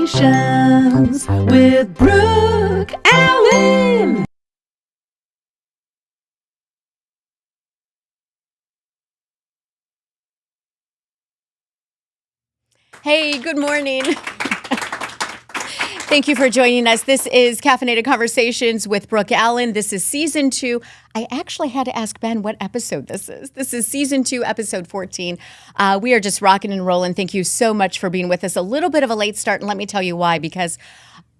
Conversations with Brooke Allen. Hey, good morning. Thank you for joining us. This is Caffeinated Conversations with Brooke Allen. This is season 2. I actually had to ask Ben what episode this is. This is season 2, episode 14. We are just rocking and rolling. Thank you so much for being with us. A little bit of a late start, and let me tell you why, because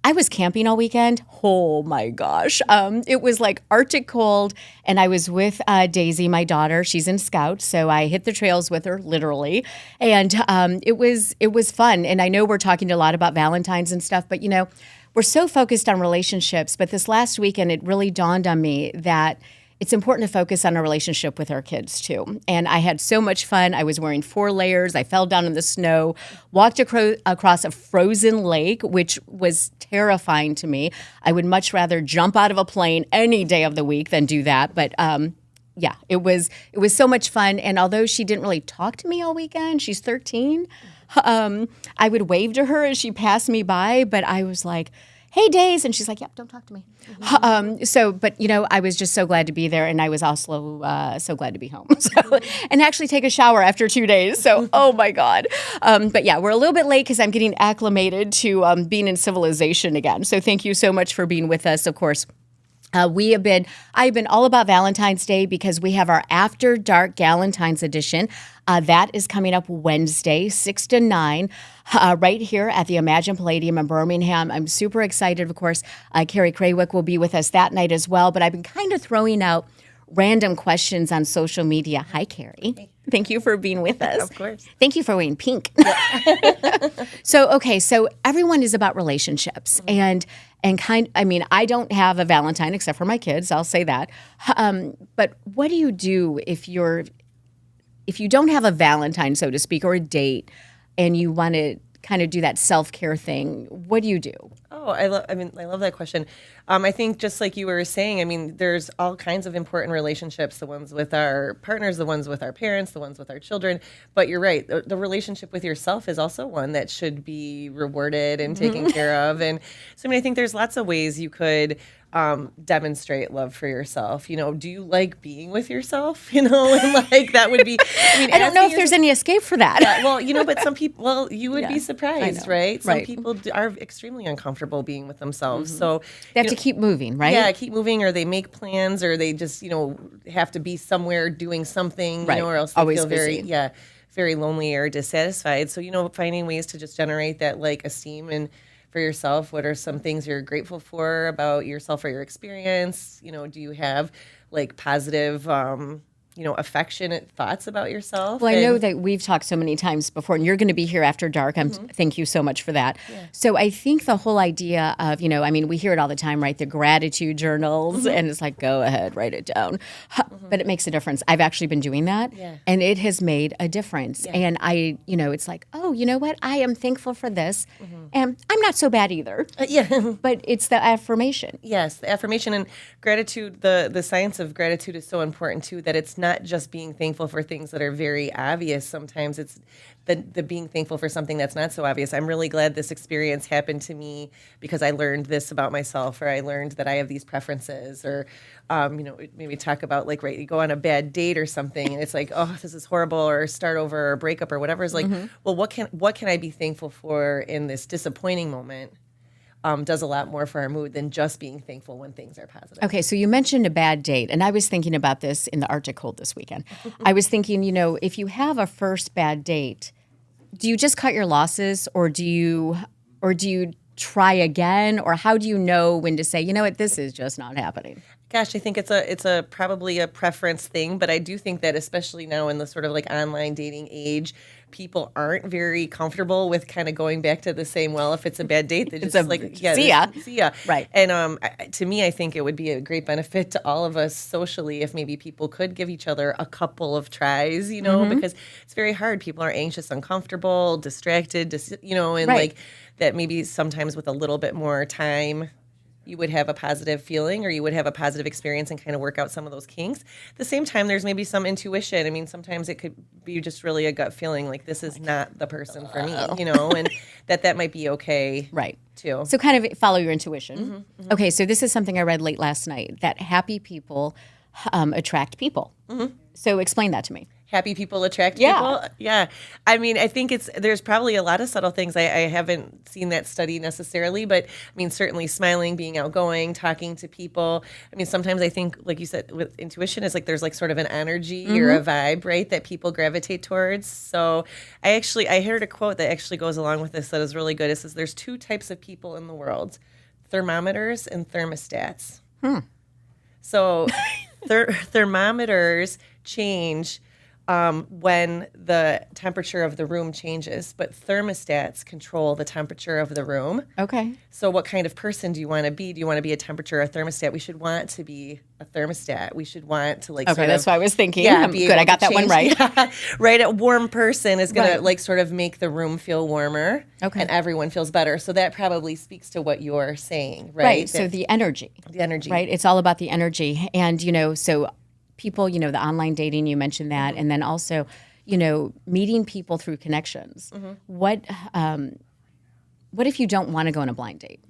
I was camping all weekend. Oh my gosh. It was like Arctic cold, and I was with Daisy, my daughter. She's in Scouts, so I hit the trails with her, literally. And it was fun. And I know we're talking a lot about Valentine's and stuff, but we're so focused on relationships. But this last weekend, it really dawned on me that it's important to focus on a relationship with our kids too. And I had so much fun. I was wearing 4 layers. I fell down in the snow, walked across a frozen lake, which was terrifying to me. I would much rather jump out of a plane any day of the week than do that. But yeah, it was so much fun. And although she didn't really talk to me all weekend, she's 13, I would wave to her as she passed me by, but I was like, hey, Days. And she's like, yep, don't talk to me. But I was just so glad to be there. And I was also so glad to be home. And actually take a shower after 2 days. So, oh my God. But yeah, we're a little bit late because I'm getting acclimated to being in civilization again. So thank you so much for being with us, of course. I've been all about Valentine's Day because we have our After Dark Galentine's edition. That is coming up Wednesday, 6 to 9, right here at the Imagine Palladium in Birmingham. I'm super excited, of course. Carrie Craywick will be with us that night as well, but I've been kind of throwing out random questions on social media. Hi, Carrie. Hey. Thank you for being with us. Of course. Thank you for wearing pink. So everyone is about relationships. And I don't have a Valentine except for my kids. I'll say that. But what do you do if you don't have a Valentine, so to speak, or a date, and you want to kind of do that self-care thing? What do you do? Oh, I love that question. I think just like you were saying, there's all kinds of important relationships, the ones with our partners, the ones with our parents, the ones with our children. But you're right. The relationship with yourself is also one that should be rewarded and taken care of. And so, I think there's lots of ways you could demonstrate love for yourself. Do you like being with yourself? And like that would be, I don't know if there's any escape for that. Yeah, well, but some people, you would be surprised, right? Some people are extremely uncomfortable being with themselves. So they have to keep moving, right? Yeah, keep moving, or they make plans, or they just, have to be somewhere doing something, or else they Always feel busy. very lonely or dissatisfied. So, finding ways to just generate that like esteem and for yourself. What are some things you're grateful for about yourself or your experience? Do you have like positive, affectionate thoughts about yourself? Well, I know that we've talked so many times before, and you're going to be here after dark. Thank you so much for that. Yeah. So I think the whole idea of, we hear it all the time, right? The gratitude journals, and it's like, go ahead, write it down. But it makes a difference. I've actually been doing that, and it has made a difference. Yeah. And it's like, oh, you know what? I am thankful for this, and I'm not so bad either. But it's the affirmation. Yes, the affirmation and gratitude. The science of gratitude is so important too, that it's not just being thankful for things that are very obvious. Sometimes it's the being thankful for something that's not so obvious. I'm really glad this experience happened to me because I learned this about myself, or I learned that I have these preferences, or maybe talk about like, right, you go on a bad date or something and it's like, oh, this is horrible, or start over, or break up, or whatever. It's like, well, what can I be thankful for in this disappointing moment? Does a lot more for our mood than just being thankful when things are positive. Okay, so you mentioned a bad date, and I was thinking about this in the Arctic cold this weekend. I was thinking, if you have a first bad date, do you just cut your losses, or do you try again, or how do you know when to say, you know what, this is just not happening? Gosh, I think it's a probably a preference thing, but I do think that especially now in the sort of like online dating age, people aren't very comfortable with kind of going back to the same well. If it's a bad date, they just see ya. Right. And to me, I think it would be a great benefit to all of us socially if maybe people could give each other a couple of tries, because it's very hard. People are anxious, uncomfortable, distracted, and like that maybe sometimes with a little bit more time, you would have a positive feeling or you would have a positive experience and kind of work out some of those kinks. At the same time, there's maybe some intuition. I mean, sometimes it could be just really a gut feeling like this is not the person for me, and that might be okay. Right. Too. So kind of follow your intuition. Okay, so this is something I read late last night, that happy people attract people. So explain that to me. Happy people attract people. Yeah. I mean, I think there's probably a lot of subtle things. I haven't seen that study necessarily, but I mean, certainly smiling, being outgoing, talking to people. I mean, sometimes I think, like you said, with intuition is like there's like sort of an energy or a vibe, right, that people gravitate towards. So I heard a quote that actually goes along with this that is really good. It says there's two types of people in the world, thermometers and thermostats. So thermometers change when the temperature of the room changes, but thermostats control the temperature of the room. Okay. So what kind of person do you want to be? Do you want to be a temperature or a thermostat? We should want to be a thermostat. We should want to Okay, that's what I was thinking. Yeah, Good, I got that one right. Yeah, right. A warm person is going to sort of make the room feel warmer. Okay. And everyone feels better. So that probably speaks to what you're saying, right? Right, so the energy. The energy. Right, it's all about the energy. And, so people, the online dating, you mentioned that, and then also, meeting people through connections. What if you don't want to go on a blind date?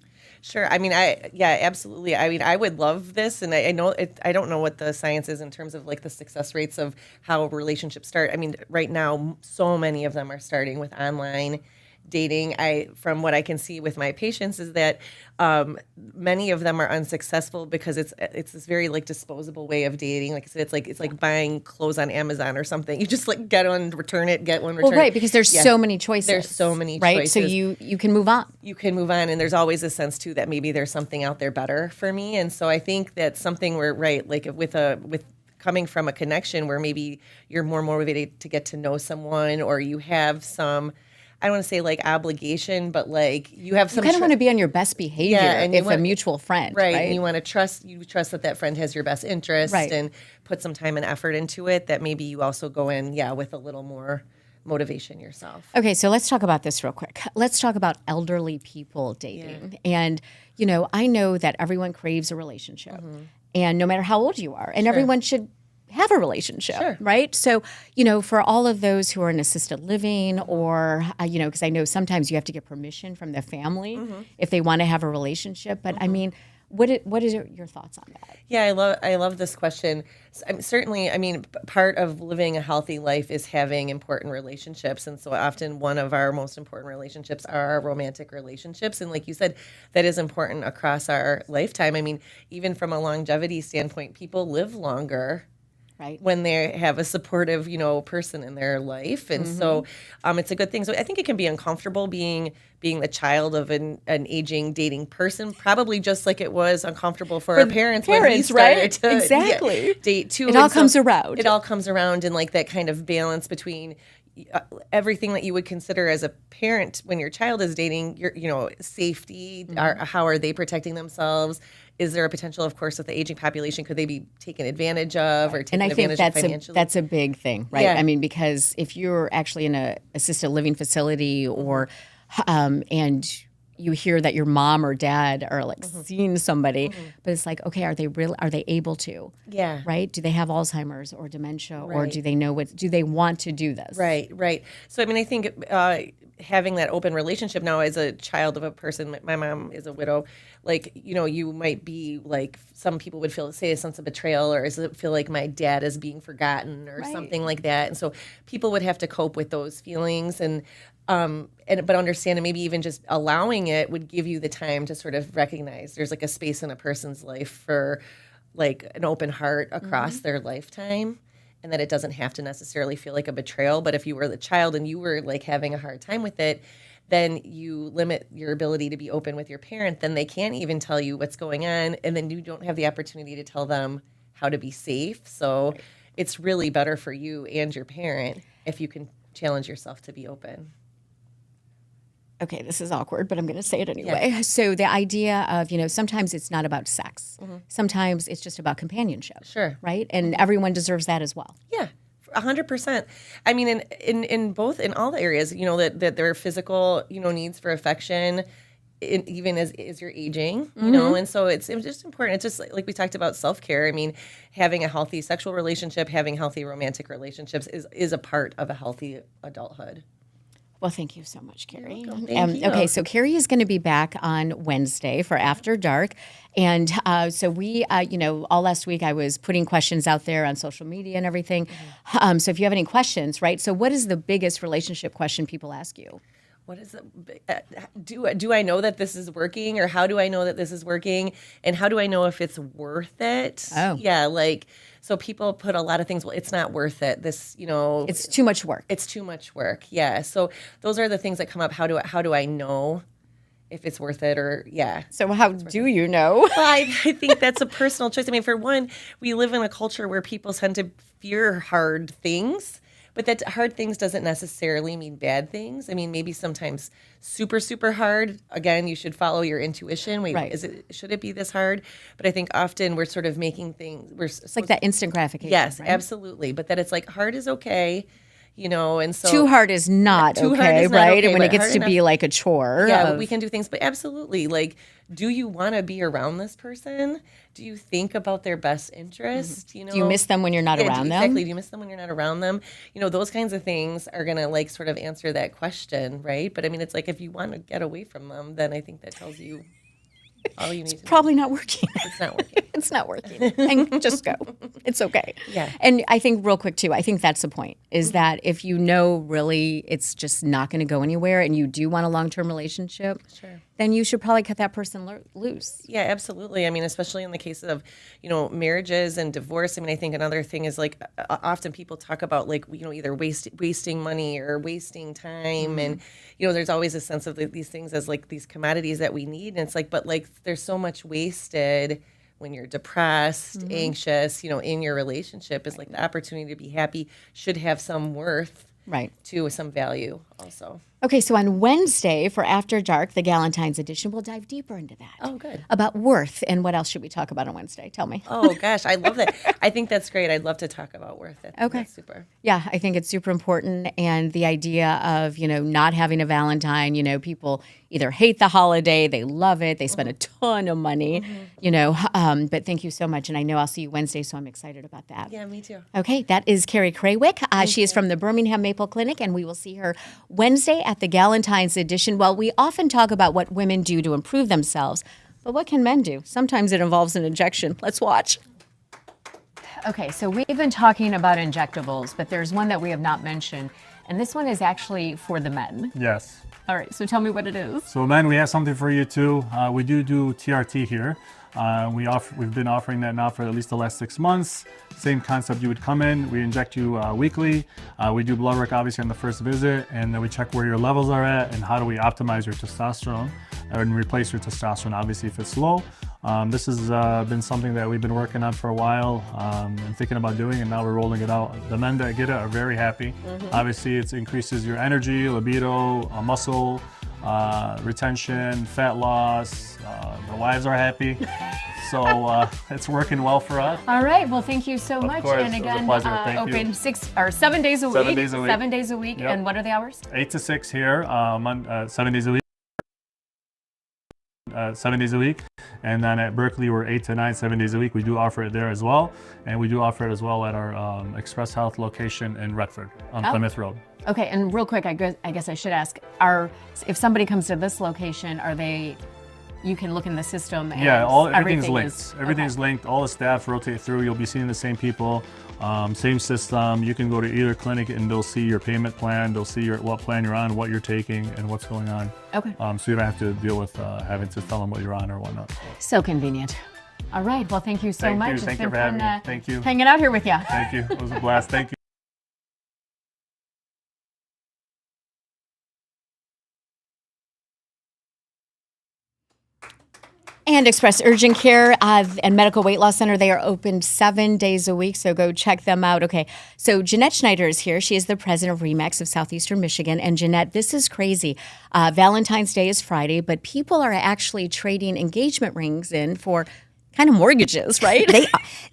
Sure. I mean, absolutely. I mean, I would love this, and I know I don't know what the science is in terms of like the success rates of how relationships start. I mean, right now, so many of them are starting with online dating. From what I can see with my patients, is that many of them are unsuccessful because it's this very like disposable way of dating. Like I said, it's like buying clothes on Amazon or something. You just like get one, return it, get one, return. Well, right, because there's so many choices. There's so many right? choices. So you can move on. You can move on, and there's always a sense too that maybe there's something out there better for me. And so I think that's something where like with coming from a connection where maybe you're more motivated to get to know someone, or you have some, I don't want to say like obligation, but like you have some. You kind of want to be on your best behavior and if a mutual friend, right? And you want to trust that friend has your best interest, and put some time and effort into it. That maybe you also go in, with a little more motivation yourself. Okay, so let's talk about this real quick. Let's talk about elderly people dating. And I know that everyone craves a relationship, and no matter how old you are, and everyone should have a relationship, right? So, for all of those who are in assisted living or, because I know sometimes you have to get permission from the family if they want to have a relationship. But I mean, what is your thoughts on that? Yeah, I love this question. Certainly, I mean, part of living a healthy life is having important relationships. And so often one of our most important relationships are our romantic relationships. And like you said, that is important across our lifetime. I mean, even from a longevity standpoint, people live longer. Right. When they have a supportive, person in their life. And so it's a good thing. So I think it can be uncomfortable being the child of an aging dating person, probably just like it was uncomfortable for our parents when we started to date too. It all comes around. It all comes around, and like that kind of balance between everything that you would consider as a parent when your child is dating, your safety, how are they protecting themselves? Is there a potential, of course, with the aging population, could they be taken advantage of or taken advantage of financially? That's a big thing, right? Yeah. I mean, because if you're actually in a assisted living facility or and you hear that your mom or dad are like seeing somebody, but it's like, okay, are they able to? Yeah. Right? Do they have Alzheimer's or dementia, or do they know do they want to do this? Right. So, I mean, I think having that open relationship now as a child of a person, my mom is a widow, like, you might be like, some people would say a sense of betrayal, or feel like my dad is being forgotten or something like that. And so people would have to cope with those feelings but understand, and maybe even just allowing it would give you the time to sort of recognize there's like a space in a person's life for like an open heart across their lifetime, and that it doesn't have to necessarily feel like a betrayal. But if you were the child and you were like having a hard time with it, then you limit your ability to be open with your parent. Then they can't even tell you what's going on, and then you don't have the opportunity to tell them how to be safe. So it's really better for you and your parent if you can challenge yourself to be open. Okay, this is awkward, but I'm going to say it anyway. Yeah. So the idea of, sometimes it's not about sex. Sometimes it's just about companionship. Sure. Right? And everyone deserves that as well. Yeah. 100%. I mean, in all the areas, that their physical, needs for affection, even as you're aging, you know, and so it's just important. It's just like we talked about self-care. I mean, having a healthy sexual relationship, having healthy romantic relationships is a part of a healthy adulthood. Well, thank you so much, Carrie. Thank you. Okay, so Carrie is going to be back on Wednesday for After Dark. And so we, all last week I was putting questions out there on social media and everything. So if you have any questions, right? So what is the biggest relationship question people ask you? What is it? Do I know that this is working, or how do I know that this is working, and how do I know if it's worth it? Oh. Yeah, like, so people put a lot of things, well, it's not worth it. This, It's too much work. it's too much work. Yeah. So those are the things that come up. How do I know if it's worth it, or yeah. So how do you know? Well, I think that's a personal choice. I mean, for one, we live in a culture where people tend to fear hard things. But that hard things doesn't necessarily mean bad things. I mean, maybe sometimes super, super hard. Again, you should follow your intuition. Wait, Right. Should it be this hard? But I think often we're sort of making things. It's like that instant gratification. Yes, right? absolutely. But that it's like hard is okay, and so Too hard is not too hard okay, is not right? okay, and when it but gets hard to be like a chore. Yeah, of- we can do things, but absolutely, like, do you want to be around this person? Do you think about their best interest? Do you miss them when you're not around them? Exactly. Do you miss them when you're not around them? Those kinds of things are gonna like sort of answer that question, right? But I mean, it's like if you want to get away from them, then I think that tells you all you need to know. Probably not working. It's not working. It's not working. And just go. It's okay. Yeah. And I think real quick too, I think that's the point, is that if you know really it's just not going to go anywhere and you do want a long-term relationship, Sure. then you should probably cut that person loose. Yeah, absolutely. I mean, especially in the case of, marriages and divorce. I mean, I think another thing is like often people talk about like, either wasting money or wasting time. And, there's always a sense of these things as like these commodities that we need. And it's like, but like there's so much wasted when you're depressed, anxious, in your relationship. Is like the opportunity to be happy should have some worth. Right. To some value also. Okay, so on Wednesday for After Dark, the Galentine's edition, we'll dive deeper into that. Oh, good. About worth, and what else should we talk about on Wednesday? Tell me. Oh, gosh, I love that. I think that's great. I'd love to talk about worth it. Okay. That's super. Yeah, I think it's super important. And the idea of, not having a Valentine, people either hate the holiday, they love it, they spend a ton of money, but thank you so much. And I know I'll see you Wednesday, so I'm excited about that. Yeah, me too. Okay, that is Carrie Craywick. She is from the Birmingham Maple Clinic, and we will see her Wednesday at the Galentine's edition. Well, we often talk about what women do to improve themselves, but what can men do? Sometimes it involves an injection. Let's watch. Okay, so we've been talking about injectables, but there's one that we have not mentioned, and this one is actually for the men. Yes. All right, so tell me what it is. So men, we have something for you too. We do TRT here. We've been offering that now for at least the last 6 months. Same concept, you would come in, we inject you weekly. We do blood work obviously on the first visit, and then we check where your levels are at and how do we optimize your testosterone and replace your testosterone obviously if it's low. This has been something that we've been working on for a while and thinking about doing, and now we're rolling it out. The men that get it are very happy. Obviously it increases your energy, libido, muscle, retention, fat loss. The wives are happy. So it's working well for us. All right. Well, thank you so much. course, And it was a again, pleasure. Thank you. open 7 days a week. 7 days a week. 7 days a week. Yep. And what are the hours? 8 to 6 here, 7 days a week. 7 days a week, and then at Berkeley we're 8 to 9, 7 days a week. We do offer it there as well, and we do offer it as well at our Express Health location in Redford on Plymouth Road. Okay, and real quick, I guess I should ask: if somebody comes to this location, you can look in the system? And Yeah, everything's everything linked. Everything's linked. All the staff rotate through. You'll be seeing the same people, same system. You can go to either clinic and they'll see your payment plan. They'll see what plan you're on, what you're taking, and what's going on. Okay. So you don't have to deal with having to tell them what you're on or whatnot. So convenient. All right. Well, thank you so Thank much. you. It's Thank been you for having fun, me. Thank you. hanging out here with you. Thank you. It was a blast. Thank you. And Express Urgent Care and Medical Weight Loss Center, they are open 7 days a week, so go check them out. Okay, so Jeanette Schneider is here. She is the president of RE/MAX of Southeastern Michigan. And Jeanette, this is crazy. Valentine's Day is Friday, but people are actually trading engagement rings in for kind of mortgages, right?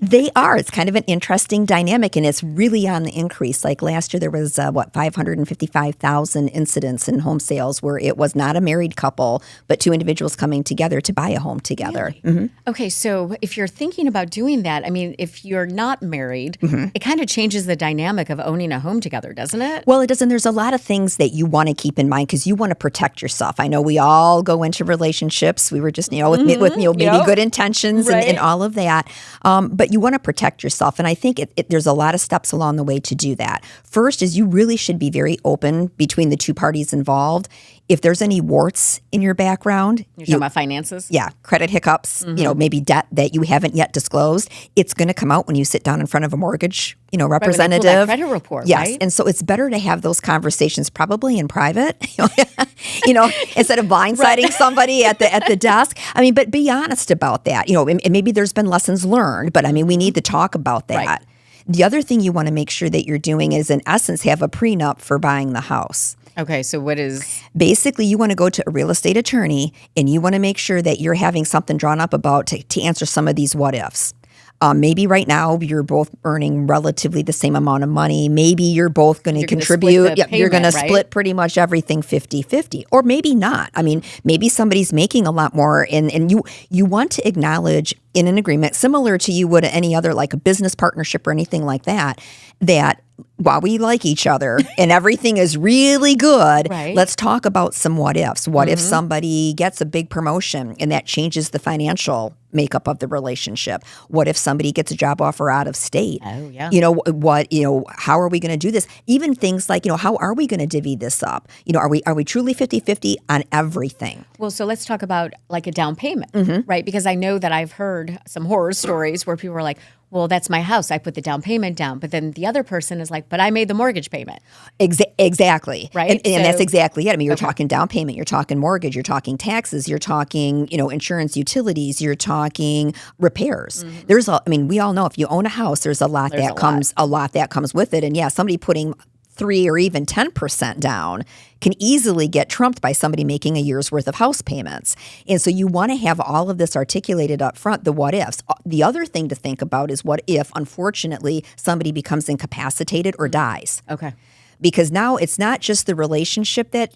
They are. It's kind of an interesting dynamic, and it's really on the increase. Like last year, there was 555,000 incidents in home sales where it was not a married couple, but two individuals coming together to buy a home together. Really? Okay, so if you're thinking about doing that, I mean, if you're not married, it kind of changes the dynamic of owning a home together, doesn't it? Well, it does, and there's a lot of things that you want to keep in mind because you want to protect yourself. I know we all go into relationships. We were just, with maybe good intentions and all of that, but you want to protect yourself. And I think there's a lot of steps along the way to do that. First is you really should be very open between the two parties involved. If there's any warts in your background, you're talking about finances? Yeah, credit hiccups, maybe debt that you haven't yet disclosed, it's going to come out when you sit down in front of a mortgage, representative. Right, when they pull that credit report, yes, right? And so it's better to have those conversations probably in private, instead of blindsiding somebody at the desk. I mean, but be honest about that. And maybe there's been lessons learned, but I mean, we need to talk about that. Right. The other thing you want to make sure that you're doing is, in essence, have a prenup for buying the house. Okay, so what is... Basically, you want to go to a real estate attorney, and you want to make sure that you're having something drawn up about to answer some of these what ifs. Maybe right now you're both earning relatively the same amount of money. Maybe you're both going to contribute. You're going to split pretty much everything 50-50. Or maybe not. I mean, maybe somebody's making a lot more, and you want to acknowledge in an agreement, similar to you would any other, like a business partnership or anything like that, that while we like each other and everything is really good, let's talk about some what ifs. What if somebody gets a big promotion and that changes the financial makeup of the relationship? What if somebody gets a job offer out of state? Oh, yeah. How are we going to do this? Even things like, how are we going to divvy this up? Are we truly 50-50 on everything? Well, so let's talk about like a down payment, right? Because I know that I've heard some horror stories where people are like, well, that's my house. I put the down payment down. But then the other person is like, but I made the mortgage payment. Exactly. Right. And that's exactly it. I mean, you're talking down payment, you're talking mortgage, you're talking taxes, you're talking, insurance, utilities, you're talking repairs. We all know if you own a house, there's a lot that comes with it. And yeah, somebody putting 3 or even 10% down can easily get trumped by somebody making a year's worth of house payments. And so you want to have all of this articulated up front, the what ifs. The other thing to think about is what if, unfortunately, somebody becomes incapacitated or dies. Okay. Because now it's not just the relationship that,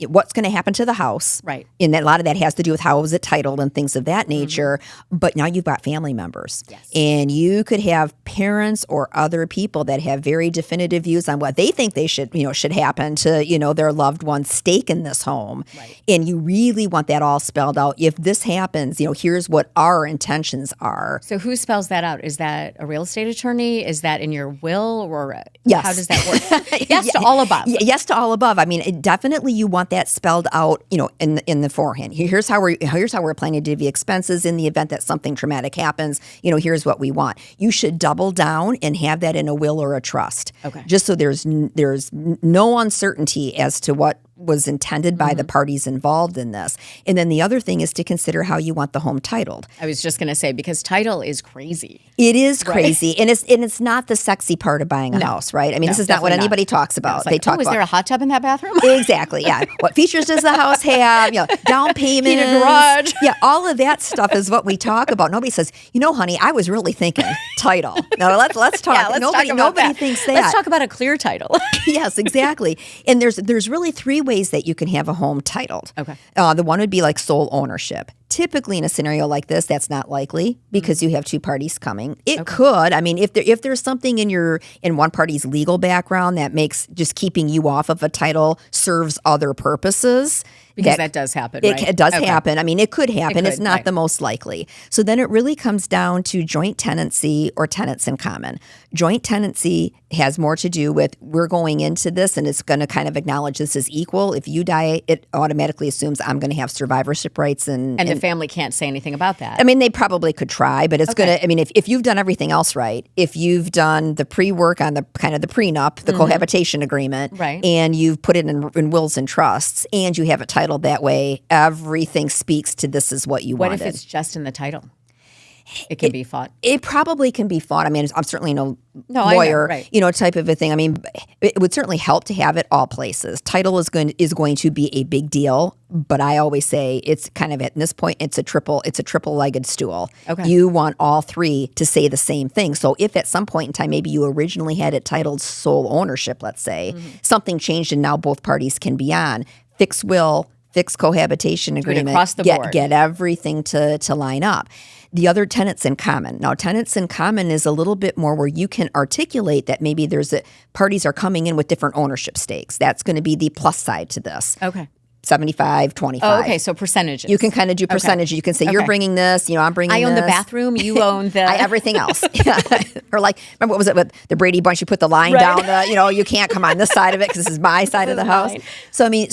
what's going to happen to the house. Right. And a lot of that has to do with how is it titled and things of that nature. But now you've got family members. Yes. And you could have parents or other people that have very definitive views on what they think they should happen to, their loved one's stake in this home. Right. And you really want that all spelled out. If this happens, here's what our intentions are. So who spells that out? Is that a real estate attorney? Is that in your will? Or yes. How does that work? Yes to all above. Yes to all above. I mean, definitely you want that spelled out, in the forehand. Here's how we're planning to divvy expenses in the event that something traumatic happens. Here's what we want. You should double down and have that in a will or a trust. Okay. Just so there's no uncertainty as to what was intended by the parties involved in this. And then the other thing is to consider how you want the home titled. I was just going to say, because title is crazy. It is crazy. And it's not the sexy part of buying a house, right? I mean, this is not what anybody talks about. Like, they talk is about, there a hot tub in that bathroom? Exactly, yeah. What features does the house have? Down payment. Heated garage. Yeah, all of that stuff is what we talk about. Nobody says, honey, I was really thinking title. No, let's talk. Yeah, let's nobody talk about nobody that. thinks that. Let's talk about a clear title. Yes, exactly. And there's really 3 ways that you can have a home titled. Okay. The one would be like sole ownership. Typically in a scenario like this, that's not likely because you have 2 parties coming. It could. I mean, if there's something in one party's legal background that makes just keeping you off of a title serves other purposes. Because that does happen, right? It does happen. I mean, it could happen. It's not right. the most likely. So then it really comes down to joint tenancy or tenants in common. Joint tenancy has more to do with we're going into this and it's going to kind of acknowledge this is equal. If you die, it automatically assumes I'm going to have survivorship rights. And the family can't say anything about that. I mean, they probably could try, but it's going to, I mean, if you've done everything else right, if you've done the pre-work on the kind of the prenup, the cohabitation agreement, right. and you've put it in wills and trusts, and you have it titled that way, everything speaks to this is what you wanted. What if it's just in the title? it can be fought. It probably can be fought. I mean, I'm certainly no No, I know, lawyer, right. type of a thing. I mean, it would certainly help to have it all places. Title is going to be a big deal, but I always say it's kind of at this point it's a triple-legged stool. Okay. You want all three to say the same thing. So if at some point in time maybe you originally had it titled sole ownership, let's say, something changed and now both parties can be on, fixed will, fixed cohabitation agreement, across the board. get everything to line up. The other tenants in common. Now, tenants in common is a little bit more where you can articulate that maybe parties are coming in with different ownership stakes. That's going to be the plus side to this. Okay. 75, 25. Oh, okay. So percentages. You can kind of do percentages. You can say, you're bringing this, I'm bringing I this. own the bathroom. You own the everything else. Or like, remember what was it with the Brady Bunch? You put the line down, you can't come on this side of it because this is my side of the house. mine. So, I mean,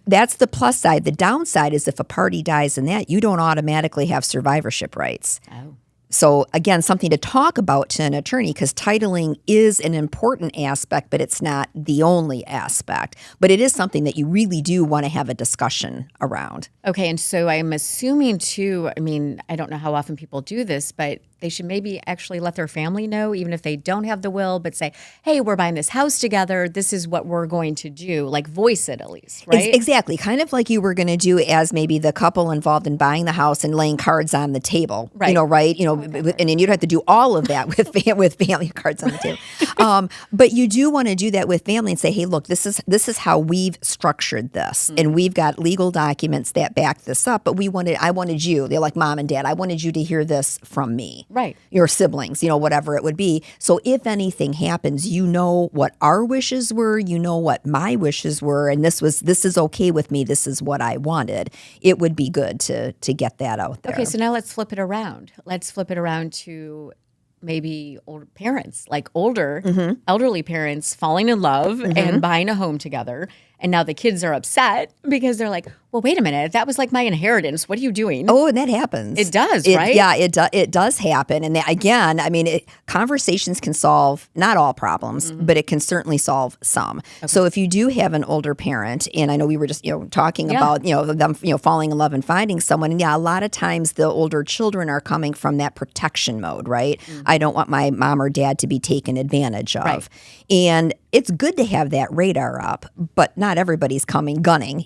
that's the plus side. The downside is if a party dies in that, you don't automatically have survivorship rights. Oh. So again, something to talk about to an attorney because titling is an important aspect, but it's not the only aspect. But it is something that you really do want to have a discussion around. Okay, and so I'm assuming too, I mean, I don't know how often people do this, but they should maybe actually let their family know, even if they don't have the will, but say, hey, we're buying this house together. This is what we're going to do. Like voice it at least, right? Exactly. Kind of like you were going to do as maybe the couple involved in buying the house and laying cards on the table. Right. Right? And then you'd have to do all of that with family cards on the table. But you do want to do that with family and say, hey, look, this is how we've structured this. And we've got legal documents that back this up. But I wanted you, they're like mom and dad, I wanted you to hear this from me. Right. Your siblings, whatever it would be. So if anything happens, you know what our wishes were, you know what my wishes were, and this is okay with me, this is what I wanted. It would be good to get that out there. Okay, so now let's flip it around. Let's flip it around to maybe older parents, like elderly parents falling in love and buying a home together. And now the kids are upset because they're like, well, wait a minute, that was like my inheritance. What are you doing? Oh, and that happens. It does, right? Yeah, it does happen. And again, I mean, conversations can solve not all problems, but it can certainly solve some. Okay. So if you do have an older parent, and I know we were just talking about them falling in love and finding someone, and a lot of times the older children are coming from that protection mode, right? I don't want my mom or dad to be taken advantage of, right. And it's good to have that radar up, but not everybody's coming gunning,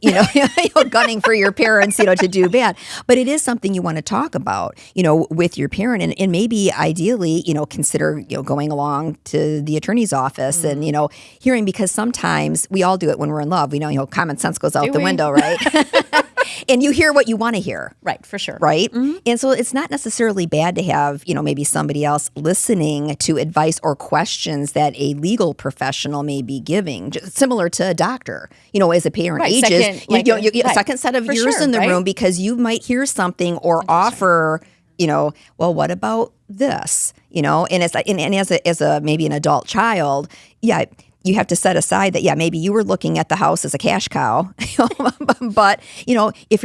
gunning for your parents, to do bad. But it is something you want to talk about, with your parent, and maybe ideally, consider, going along to the attorney's office and, hearing, because sometimes we all do it when we're in love. We know, common sense goes out the window, right? And you hear what you want to hear. Right, for sure. Right? And so it's not necessarily bad to have, maybe somebody else listening to advice or questions that a legal professional may be giving, just similar to a doctor, as a parent right, ages. Second, second set of for ears sure, in the right? room, because you might hear something or offer, well, what about this? And as a maybe an adult child, you have to set aside that, maybe you were looking at the house as a cash cow, but if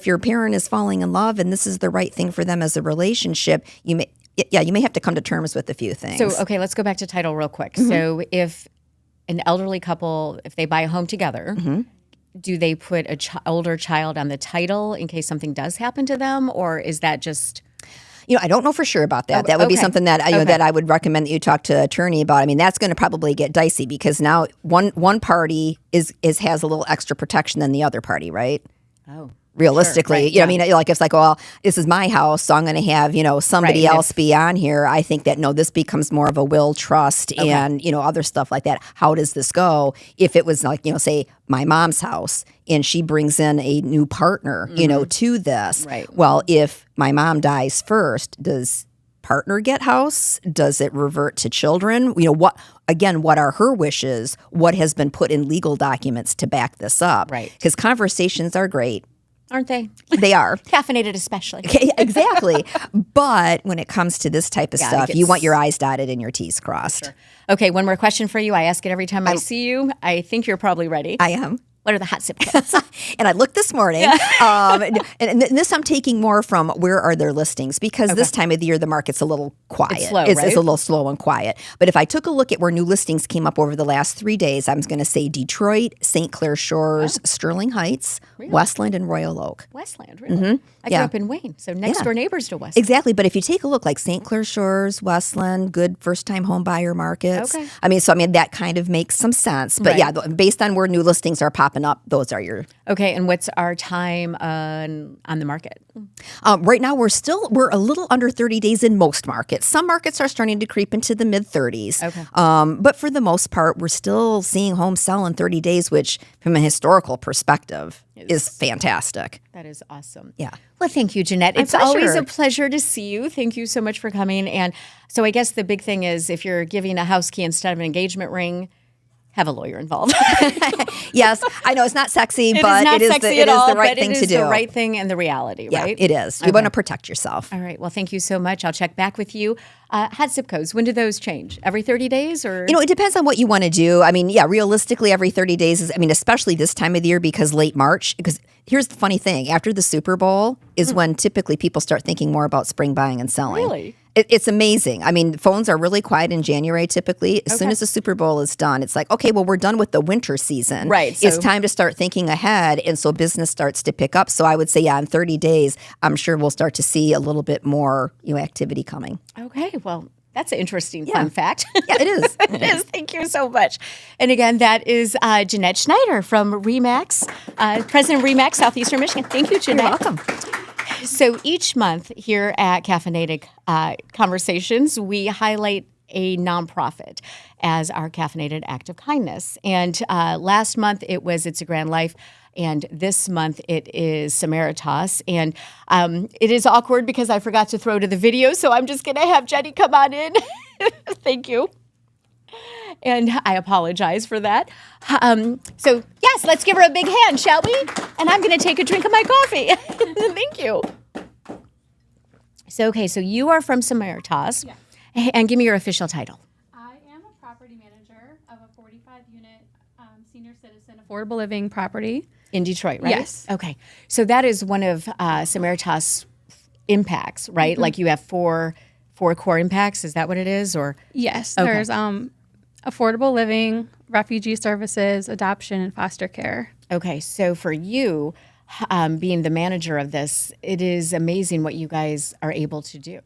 your parent is falling in love and this is the right thing for them as a relationship, you may have to come to terms with a few things. So, okay, let's go back to title real quick. So if an elderly couple, if they buy a home together, do they put a older child on the title in case something does happen to them, or is that just... I don't know for sure about that. That would be something that that I would recommend that you talk to an attorney about. I mean, that's going to probably get dicey because now one party has a little extra protection than the other party, right? Oh. Realistically, sure, right, I mean, like it's like, well, this is my house, so I'm going to have somebody else be on here. I think that this becomes more of a will, trust, and other stuff like that. How does this go? If it was like say my mom's house and she brings in a new partner, to this, right? Well, if my mom dies first, does partner get house? Does it revert to children? What are her wishes? What has been put in legal documents to back this up? Right? Because conversations are great. Aren't they? They are. Caffeinated especially. Exactly. But when it comes to this type of stuff, you want your I's dotted and your T's crossed. Sure. Okay, one more question for you. I ask it every time I see you. I think you're probably ready. I am. What are the hot zip codes? And I looked this morning, and this I'm taking more from where are their listings, because this time of the year the market's a little quiet. It's slow, It's right? a little slow and quiet. But if I took a look at where new listings came up over the last 3 days, I'm going to say Detroit, St. Clair Shores, Sterling Heights, Westland, and Royal Oak. Westland, really? I grew up in Wayne, so next door neighbors to Westland. Exactly. But if you take a look, like St. Clair Shores, Westland, good first-time home buyer markets. Okay. That kind of makes some sense. But based on where new listings are popping up, those are your. Okay, and what's our time on the market? Right now, we're a little under 30 days in most markets. Some markets are starting to creep into the mid-30s. Okay. But for the most part, we're still seeing homes sell in 30 days, which from a historical perspective is fantastic. That is awesome. Yeah. Well, thank you, Jeanette. It's always a pleasure to see you. Thank you so much for coming. And so I guess the big thing is if you're giving a house key instead of an engagement ring, have a lawyer involved. Yes, I know it's not sexy, It but is not it is sexy the, at it is all, the right but thing it to is do. the right thing and the reality, Yeah, right? it is. You want to protect yourself. All right. Well, thank you so much. I'll check back with you. Hot zip codes, when do those change? Every 30 days or? It depends on what you want to do. Realistically, every 30 days is, especially this time of the year because late March, because here's the funny thing. After the Super Bowl is when typically people start thinking more about spring buying and selling. Really? It's amazing. Phones are really quiet in January typically. As soon as the Super Bowl is done, it's like, okay, well, we're done with the winter season. Right. It's time to start thinking ahead. And so business starts to pick up. So I would say, in 30 days, I'm sure we'll start to see a little bit more activity coming. Okay. Well, that's an interesting fun fact. Yeah, it is. It is. Thank you so much. And again, that is Jeanette Schneider from RE/MAX, President of RE/MAX, Southeastern Michigan. Thank you, Jeanette. You're welcome. So each month here at Caffeinated Conversations, we highlight a nonprofit as our caffeinated act of kindness. And last month it was It's a Grand Life. And this month it is Samaritas. And it is awkward because I forgot to throw to the video. So I'm just going to have Jenny come on in. Thank you. And I apologize for that. So yes, let's give her a big hand, shall we? And I'm going to take a drink of my coffee. Thank you. So you are from Samaritas. Yeah. And give me your official title. I am a property manager of a 45-unit senior citizen affordable living property. In Detroit, right? Yes. Okay. So that is one of Samaritas impacts, right? Mm-hmm. Like you have four core impacts. Is that what it is? Or Yes, Okay. there's affordable living, refugee services, adoption, and foster care. okay. So for you, being the manager of this, it is amazing what you guys are able to do.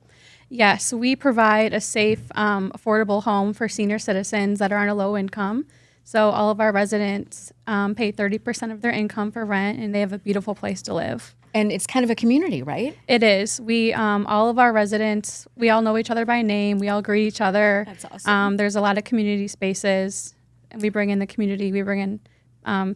Yes, we provide a safe, affordable home for senior citizens that are on a low income. So all of our residents pay 30% of their income for rent, and they have a beautiful place to live. And it's kind of a community, right? It is. We all of our residents, we all know each other by name. We all greet each other. That's awesome. There's a lot of community spaces, and we bring in the community. We bring in,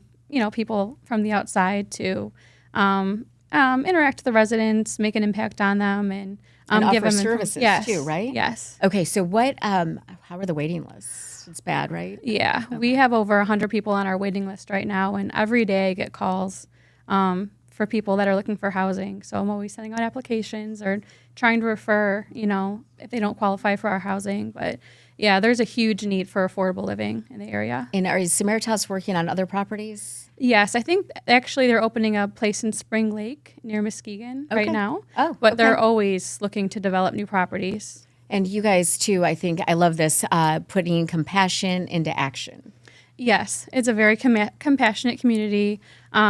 people from the outside to interact with the residents, make an impact on them, and give offer them services yes, too, right? Yes. Okay. So what? How are the waiting lists? It's bad, right? Yeah, we have over 100 people on our waiting list right now, and every day I get calls for people that are looking for housing. So I'm always sending out applications or trying to refer, if they don't qualify for our housing. But yeah, there's a huge need for affordable living in the area. And is Samaritas working on other properties? Yes, I think actually they're opening a place in Spring Lake near Muskegon right now. Oh, but they're okay. always looking to develop new properties. And you guys too, I think, I love this, putting compassion into action. Yes, it's a very compassionate community. We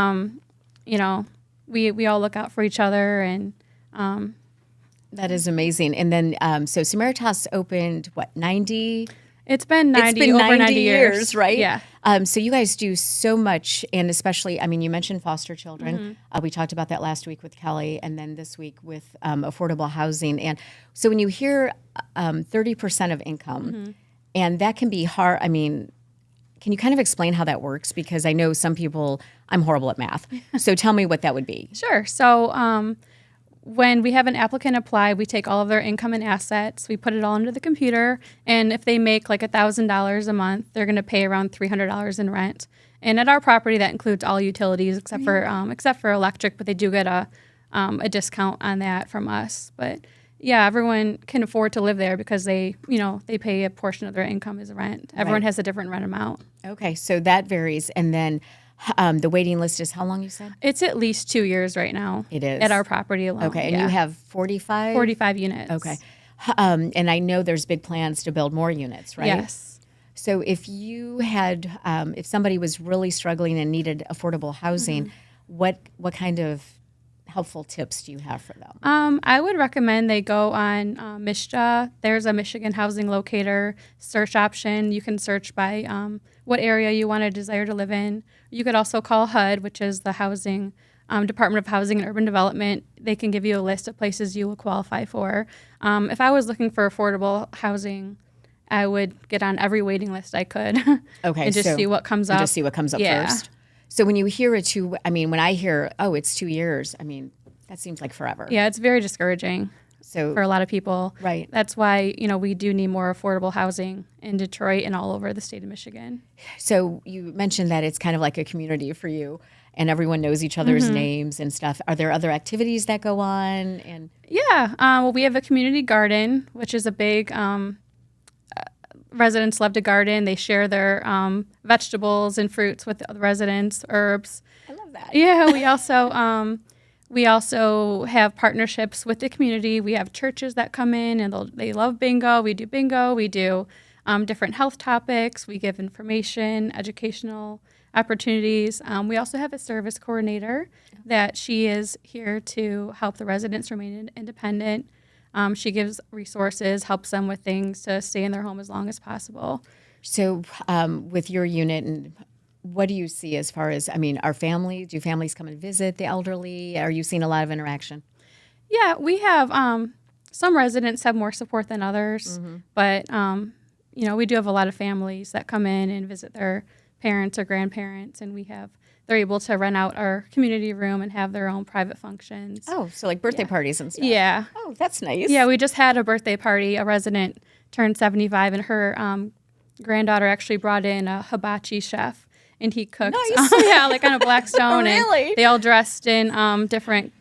all look out for each other, and That is amazing. And then, so Samaritas opened, 90? it's been It's been over 90 years, right? Yeah. So you guys do so much, and especially, you mentioned foster children. We talked about that last week with Kelly, and then this week with affordable housing. And so when you hear 30% of income, and that can be hard, can you kind of explain how that works? Because I know some people, I'm horrible at math. So tell me what that would be. Sure. So when we have an applicant apply, we take all of their income and assets, we put it all into the computer, and if they make like $1,000 a month, they're going to pay around $300 in rent. And at our property, that includes all utilities except for electric, but they do get a discount on that from us. But yeah, everyone can afford to live there because they pay a portion of their income as rent. Everyone has a different rent amount. Okay, so that varies. And then The waiting list is how long, you said? It's at least 2 years right now. It is. At our property alone. Okay, and you have 45? 45 units. Okay. And I know there's big plans to build more units, right? Yes. So if you had, if somebody was really struggling and needed affordable housing, what kind of helpful tips do you have for them? I would recommend they go on MISHA. There's a Michigan Housing Locator search option. You can search by what area you want to desire to live in. You could also call HUD, which is the Housing Department of Housing and Urban Development. They can give you a list of places you will qualify for. If I was looking for affordable housing, I would get on every waiting list I could. Okay, and just so- see what comes And up. just see what comes up Yeah. first. So when you hear when I hear, oh, it's 2 years, I mean, that seems like forever. Yeah, it's very discouraging So for a lot of people. Right. That's why, we do need more affordable housing in Detroit and all over the state of Michigan. So you mentioned that it's kind of like a community for you, and everyone knows each other's names and stuff. Are there other activities that go on? And Yeah. Well, we have a community garden, which is a big residents love to garden. They share their vegetables and fruits with the other residents, herbs. I love that. Yeah, we also have partnerships with the community. We have churches that come in and they love bingo. We do bingo. We do different health topics. We give information, educational opportunities. We also have a service coordinator that she is here to help the residents remain independent. She gives resources, helps them with things to stay in their home as long as possible. So with your unit, and what do you see as far as, do families come and visit the elderly? Are you seeing a lot of interaction? Yeah, we have some residents have more support than others, but we do have a lot of families that come in and visit their parents or grandparents, and they're able to rent out our community room and have their own private functions. Oh, so like birthday parties and stuff. Yeah. Oh, that's nice. Yeah, we just had a birthday party. A resident turned 75, and her granddaughter actually brought in a hibachi chef, and he cooked. Nice. Like on a Blackstone. Really? And they all dressed in different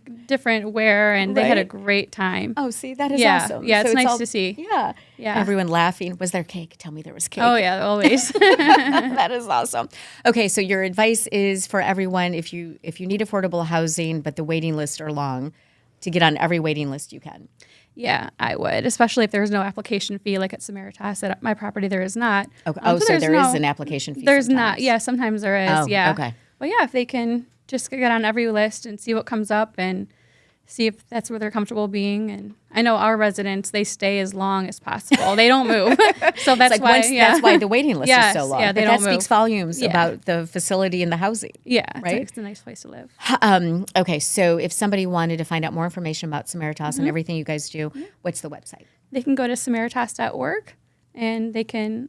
wear, and they had a Right. great time. Oh, see, that is Yeah. awesome. Yeah, it's So nice all- to see. Yeah. Yeah. Everyone laughing. Was there cake? Tell me there was cake. Oh yeah, always. That is awesome. Okay, so your advice is for everyone, if you need affordable housing but the waiting lists are long, to get on every waiting list you can. Yeah, I would, especially if there's no application fee like at Samaritas. At my property, there is not. Okay. So So there's there is no- an application fee. There's not. sometimes. Yeah, sometimes there is. Oh, yeah. okay. But yeah, if they can just get on every list and see what comes up and see if that's where they're comfortable being. And I know our residents, they stay as long as possible. They don't move. So that's It's like why. that's why the waiting list Yes, is so long. yeah, they but that don't speaks move. volumes Yeah. about the facility and the housing. Yeah, right? it's a nice place to live. Okay, so if somebody wanted to find out more information about Samaritas Mm-hmm. and everything you guys do, what's the website? They can go to samaritas.org and they can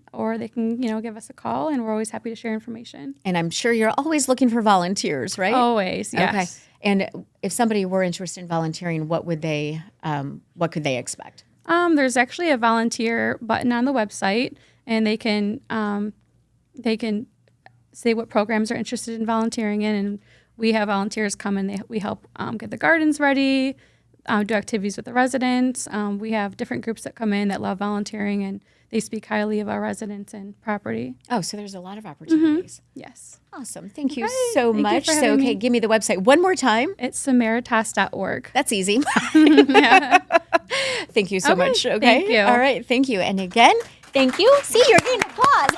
give us a call, and we're always happy to share information. And I'm sure you're always looking for volunteers, right? Always, yes. Okay. And if somebody were interested in volunteering, what could they expect? There's actually a volunteer button on the website, and they can say what programs they're interested in volunteering in, and we have volunteers come and we help get the gardens ready, do activities with the residents. We have different groups that come in that love volunteering, and they speak highly of our residents and property. Oh, so there's a lot of opportunities. Yes. Awesome. Thank you Okay. so Thank you much. for So, having okay, me. give me the website one more time. It's samaritas.org. That's easy. Thank you so Okay, much. Okay. thank you. All right. Thank you. And again, thank you. See, you're getting applause.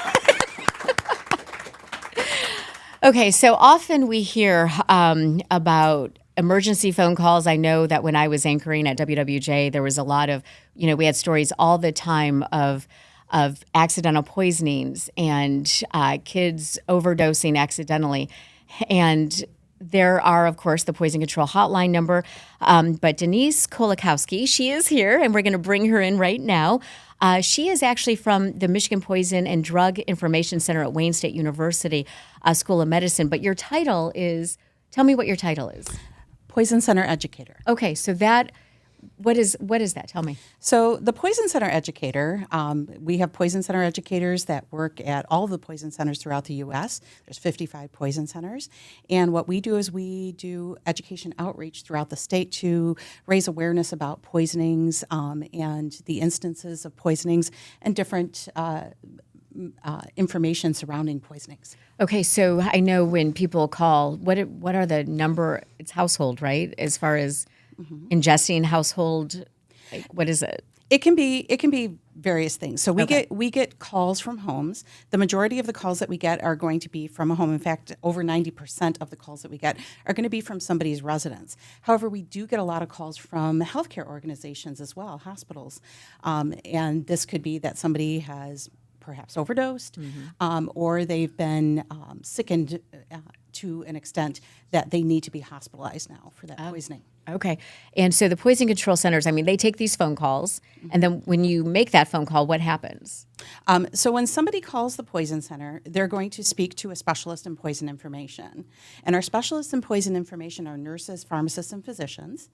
Okay. So often we hear about emergency phone calls. I know that when I was anchoring at WWJ, there was a lot of, we had stories all the time of accidental poisonings and kids overdosing accidentally. And there are, of course, the poison control hotline number. But Denise Kolakowski, she is here, and we're going to bring her in right now. She is actually from the Michigan Poison and Drug Information Center at Wayne State University School of Medicine. But your title is, tell me what your title is. Poison Center Educator. Okay, so what is that? Tell me. So the Poison Center Educator, we have Poison Center educators that work at all of the poison centers throughout the U.S. There's 55 poison centers. And what we do is we do education outreach throughout the state to raise awareness about poisonings and the instances of poisonings and different information surrounding poisonings. Okay, so I know when people call, what are the number? It's household, right? As far as ingesting household, like what is it? It can be various things. So we get calls from homes. The majority of the calls that we get are going to be from a home. In fact, over 90% of the calls that we get are going to be from somebody's residence. However, we do get a lot of calls from healthcare organizations as well, hospitals, and this could be that somebody has perhaps overdosed, or they've been sickened to an extent that they need to be hospitalized now for that poisoning. Okay. And so the poison control centers, I mean, they take these phone calls, and then when you make that phone call, what happens? So when somebody calls the poison center, they're going to speak to a specialist in poison information. And our specialists in poison information are nurses, pharmacists, and physicians.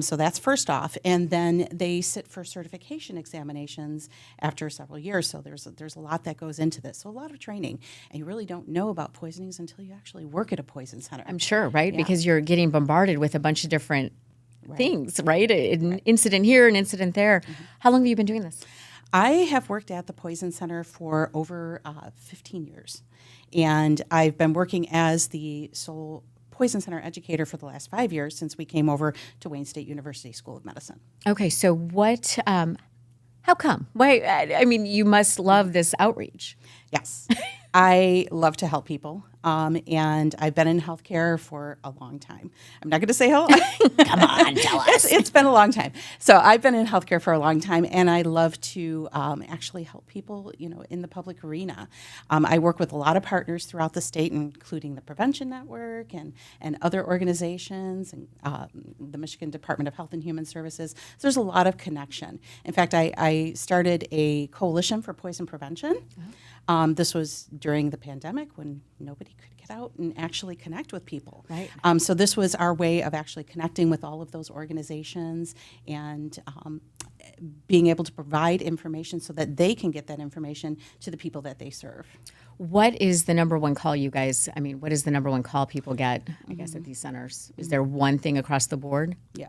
So that's first off. And then they sit for certification examinations after several years. So there's a lot that goes into this. So a lot of training. And you really don't know about poisonings until you actually work at a poison center. I'm sure, right? Yeah. Because you're getting bombarded with a bunch of different things, right? An incident here, an incident there. How long have you been doing this? I have worked at the Poison Center for over 15 years, and I've been working as the sole Poison Center educator for the last 5 years since we came over to Wayne State University School of Medicine. Okay, so what, how come? Why? I mean, you must love this outreach. Yes. I love to help people, and I've been in healthcare for a long time. I'm not going to say how long. Come on, tell us. It's been a long time. So I've been in healthcare for a long time, and I love to actually help people, in the public arena. I work with a lot of partners throughout the state, including the Prevention Network and other organizations, and the Michigan Department of Health and Human Services. So there's a lot of connection. In fact, I started a coalition for poison prevention. This was during the pandemic when nobody could get out and actually connect with people. Right. So this was our way of actually connecting with all of those organizations and being able to provide information so that they can get that information to the people that they serve. What is the number one call you guys, I mean, what is the number one call people get, I guess, at these centers? Is there one thing across the board? Yeah.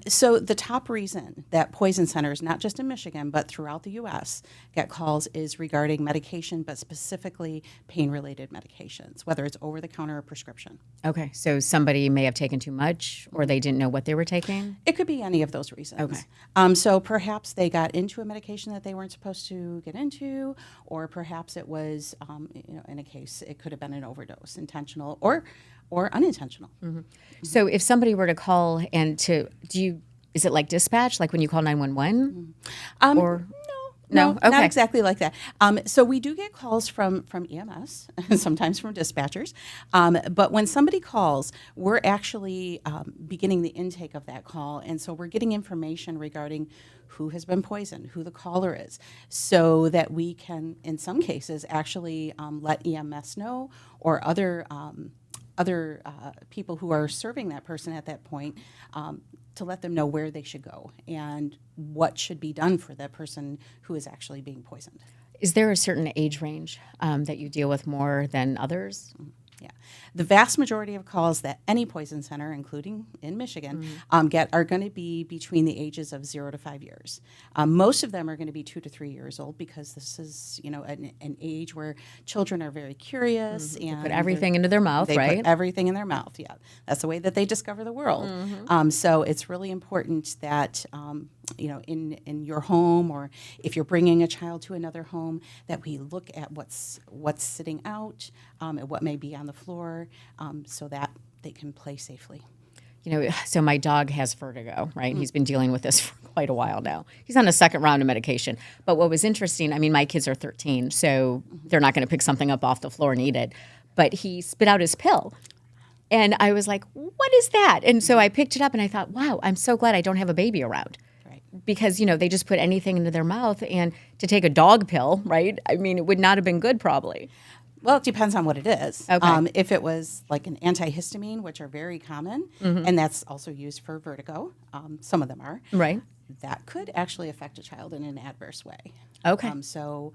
So the top reason that poison centers, not just in Michigan, but throughout the U.S., get calls is regarding medication, but specifically pain-related medications, whether it's over-the-counter or prescription. Okay, so somebody may have taken too much or they didn't know what they were taking? It could be any of those reasons. Okay. So perhaps they got into a medication that they weren't supposed to get into, or perhaps it was, in a case, it could have been an overdose, intentional or unintentional. So if somebody were to call and is it like dispatch, like when you call 911? Or No, okay. not exactly like that. So we do get calls from EMS, sometimes from dispatchers. But when somebody calls, we're actually beginning the intake of that call. And so we're getting information regarding who has been poisoned, who the caller is, so that we can, in some cases, actually let EMS know or other people who are serving that person at that point to let them know where they should go and what should be done for that person who is actually being poisoned. Is there a certain age range that you deal with more than others? Yeah. The vast majority of calls that any poison center, including in Michigan, get are going to be between the ages of 0 to 5 years. Most of them are going to be 2 to 3 years old because this is, an age where children are very curious and Put everything into their mouth, they right? put everything in their mouth. Yeah, that's the way that they discover the world. So it's really important that in your home, or if you're bringing a child to another home, that we look at what's sitting out and what may be on the floor, so that they can play safely. So my dog has vertigo, right? And he's been dealing with this for quite a while now. He's on a second round of medication. But what was interesting, I mean, my kids are 13, so they're not going to pick something up off the floor and eat it. But he spit out his pill. And I was like, what is that? And so I picked it up and I thought, wow, I'm so glad I don't have a baby around. Because, they just put anything into their mouth, and to take a dog pill, right? I mean, it would not have been good probably. Well, it depends on what it is. Okay. If it was like an antihistamine, which are very common, and that's also used for vertigo, some of them are. Right. That could actually affect a child in an adverse way. Okay. So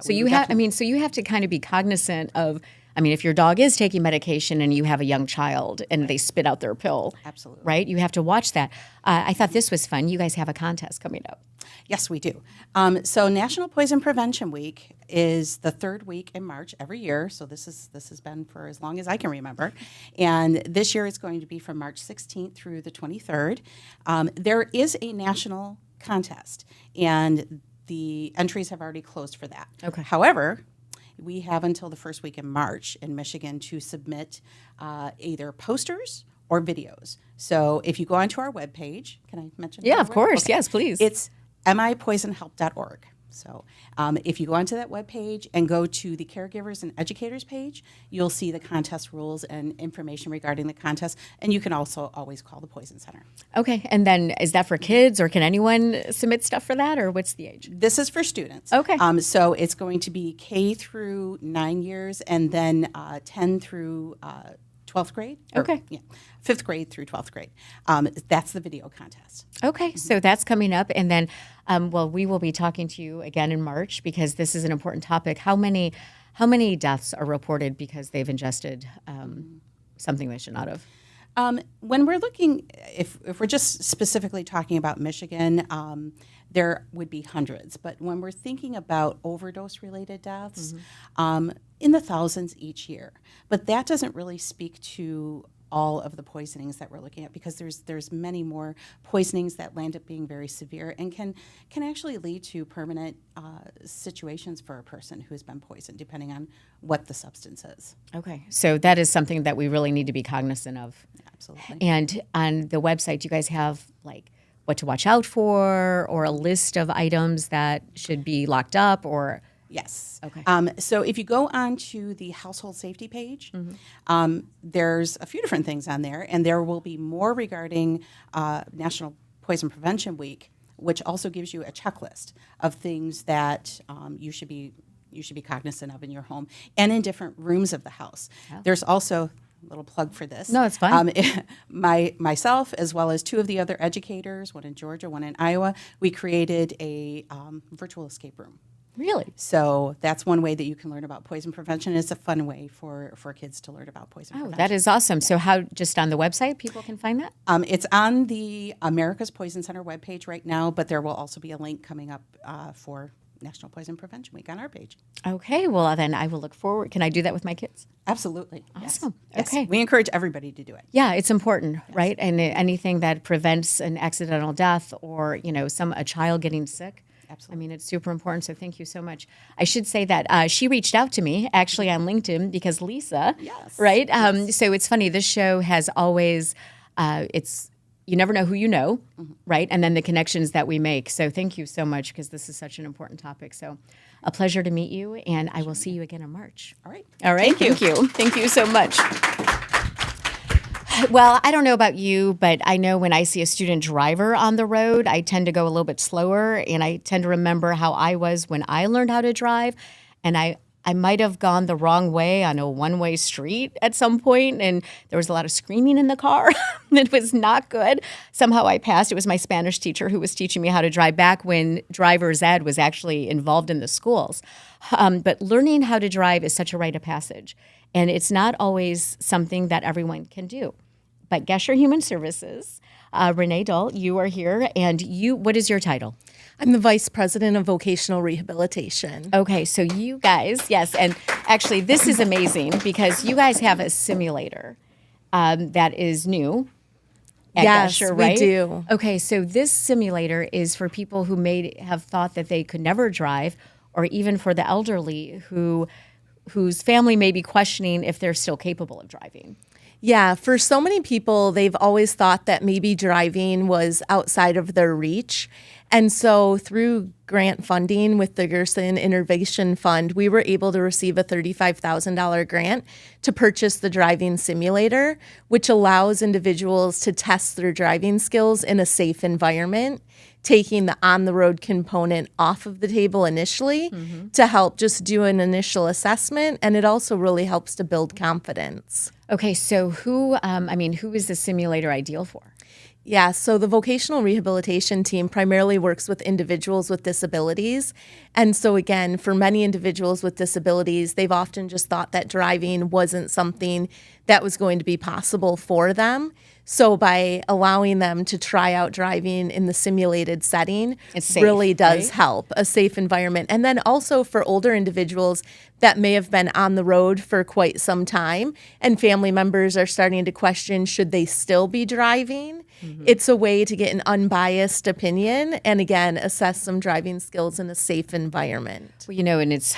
you have to kind of be cognizant of, I mean, if your dog is taking medication and you have a young child and they spit out their pill, Absolutely. right? You have to watch that. I thought this was fun. You guys have a contest coming up. Yes, we do. So National Poison Prevention Week is the third week in March every year. So this has been for as long as I can remember. And this year it's going to be from March 16th through the 23rd. There is a national contest, and the entries have already closed for that. Okay. However, we have until the first week in March in Michigan to submit either posters or videos. So if you go onto our webpage, can I mention? Yeah, our of course. Okay. Yes, please. It's mipoisonhelp.org. So if you go onto that webpage and go to the caregivers and educators page, you'll see the contest rules and information regarding the contest. And you can also always call the Poison Center. Okay. And then is that for kids, or can anyone submit stuff for that, or what's the age? This is for students. Okay. So it's going to be K through 9 years, and then 10 through 12th grade. Okay. Yeah, 5th grade through 12th grade. That's the video contest. Okay, so that's coming up, and then, we will be talking to you again in March because this is an important topic. How many deaths are reported because they've ingested something they should not have? When we're looking, if we're just specifically talking about Michigan, there would be hundreds. But when we're thinking about overdose-related deaths, in the thousands each year. But that doesn't really speak to all of the poisonings that we're looking at, because there's many more poisonings that land up being very severe and can actually lead to permanent situations for a person who has been poisoned, depending on what the substance is. Okay, so that is something that we really need to be cognizant of. Absolutely. And on the website, you guys have like what to watch out for, or a list of items that should be locked up, or Yes. Okay. So if you go onto the household safety page, there's a few different things on there, and there will be more regarding National Poison Prevention Week, which also gives you a checklist of things that you should be cognizant of in your home and in different rooms of the house. Oh. There's also a little plug for this. No, it's fine. Myself, as well as two of the other educators, one in Georgia, one in Iowa, we created a virtual escape room. Really? So that's one way that you can learn about poison prevention. It's a fun way for kids to learn about poison prevention. That is awesome. So how, just on the website, people can find that? It's on the America's Poison Center webpage right now, but there will also be a link coming up for National Poison Prevention Week on our page. Okay, well then I will look forward. Can I do that with my kids? Absolutely. Awesome. Yes. Okay. We encourage everybody to do it. Yeah, it's important, right? And anything that prevents an accidental death or, a child getting sick. Absolutely. I mean, it's super important, so thank you so much. I should say that she reached out to me, actually, on LinkedIn because Lisa, Yes. right? So it's funny, this show has always, you never know who you know, right? And then the connections that we make. So thank you so much, because this is such an important topic. So a pleasure to meet you, and I will see you again in March. All right. All right, thank you. Thank you so much. Well, I don't know about you, but I know when I see a student driver on the road, I tend to go a little bit slower, and I tend to remember how I was when I learned how to drive, and I might have gone the wrong way on a one-way street at some point, and there was a lot of screaming in the car. It was not good. Somehow I passed. It was my Spanish teacher who was teaching me how to drive back when driver's ed was actually involved in the schools. But learning how to drive is such a rite of passage, and it's not always something that everyone can do. But Gesher Human Services, Renee Dull, you are here, and what is your title? I'm the Vice President of Vocational Rehabilitation. Okay, so you guys, yes, and actually this is amazing because you guys have a simulator that is new at Yes, Gesher, we right? do. Okay, so this simulator is for people who may have thought that they could never drive, or even for the elderly whose family may be questioning if they're still capable of driving. Yeah, for so many people, they've always thought that maybe driving was outside of their reach. And so through grant funding with the Gerson Innovation Fund, we were able to receive a $35,000 grant to purchase the driving simulator, which allows individuals to test their driving skills in a safe environment, taking the on-the-road component off of the table initially to help just do an initial assessment. And it also really helps to build confidence. Okay, so who is the simulator ideal for? Yeah, so the vocational rehabilitation team primarily works with individuals with disabilities. And so, again, for many individuals with disabilities, they've often just thought that driving wasn't something that was going to be possible for them. So, by allowing them to try out driving in the simulated setting, It's safe, really does right? help a safe environment. And then also for older individuals that may have been on the road for quite some time, and family members are starting to question should they still be driving. It's a way to get an unbiased opinion and, again, assess some driving skills in a safe environment. Well, and it's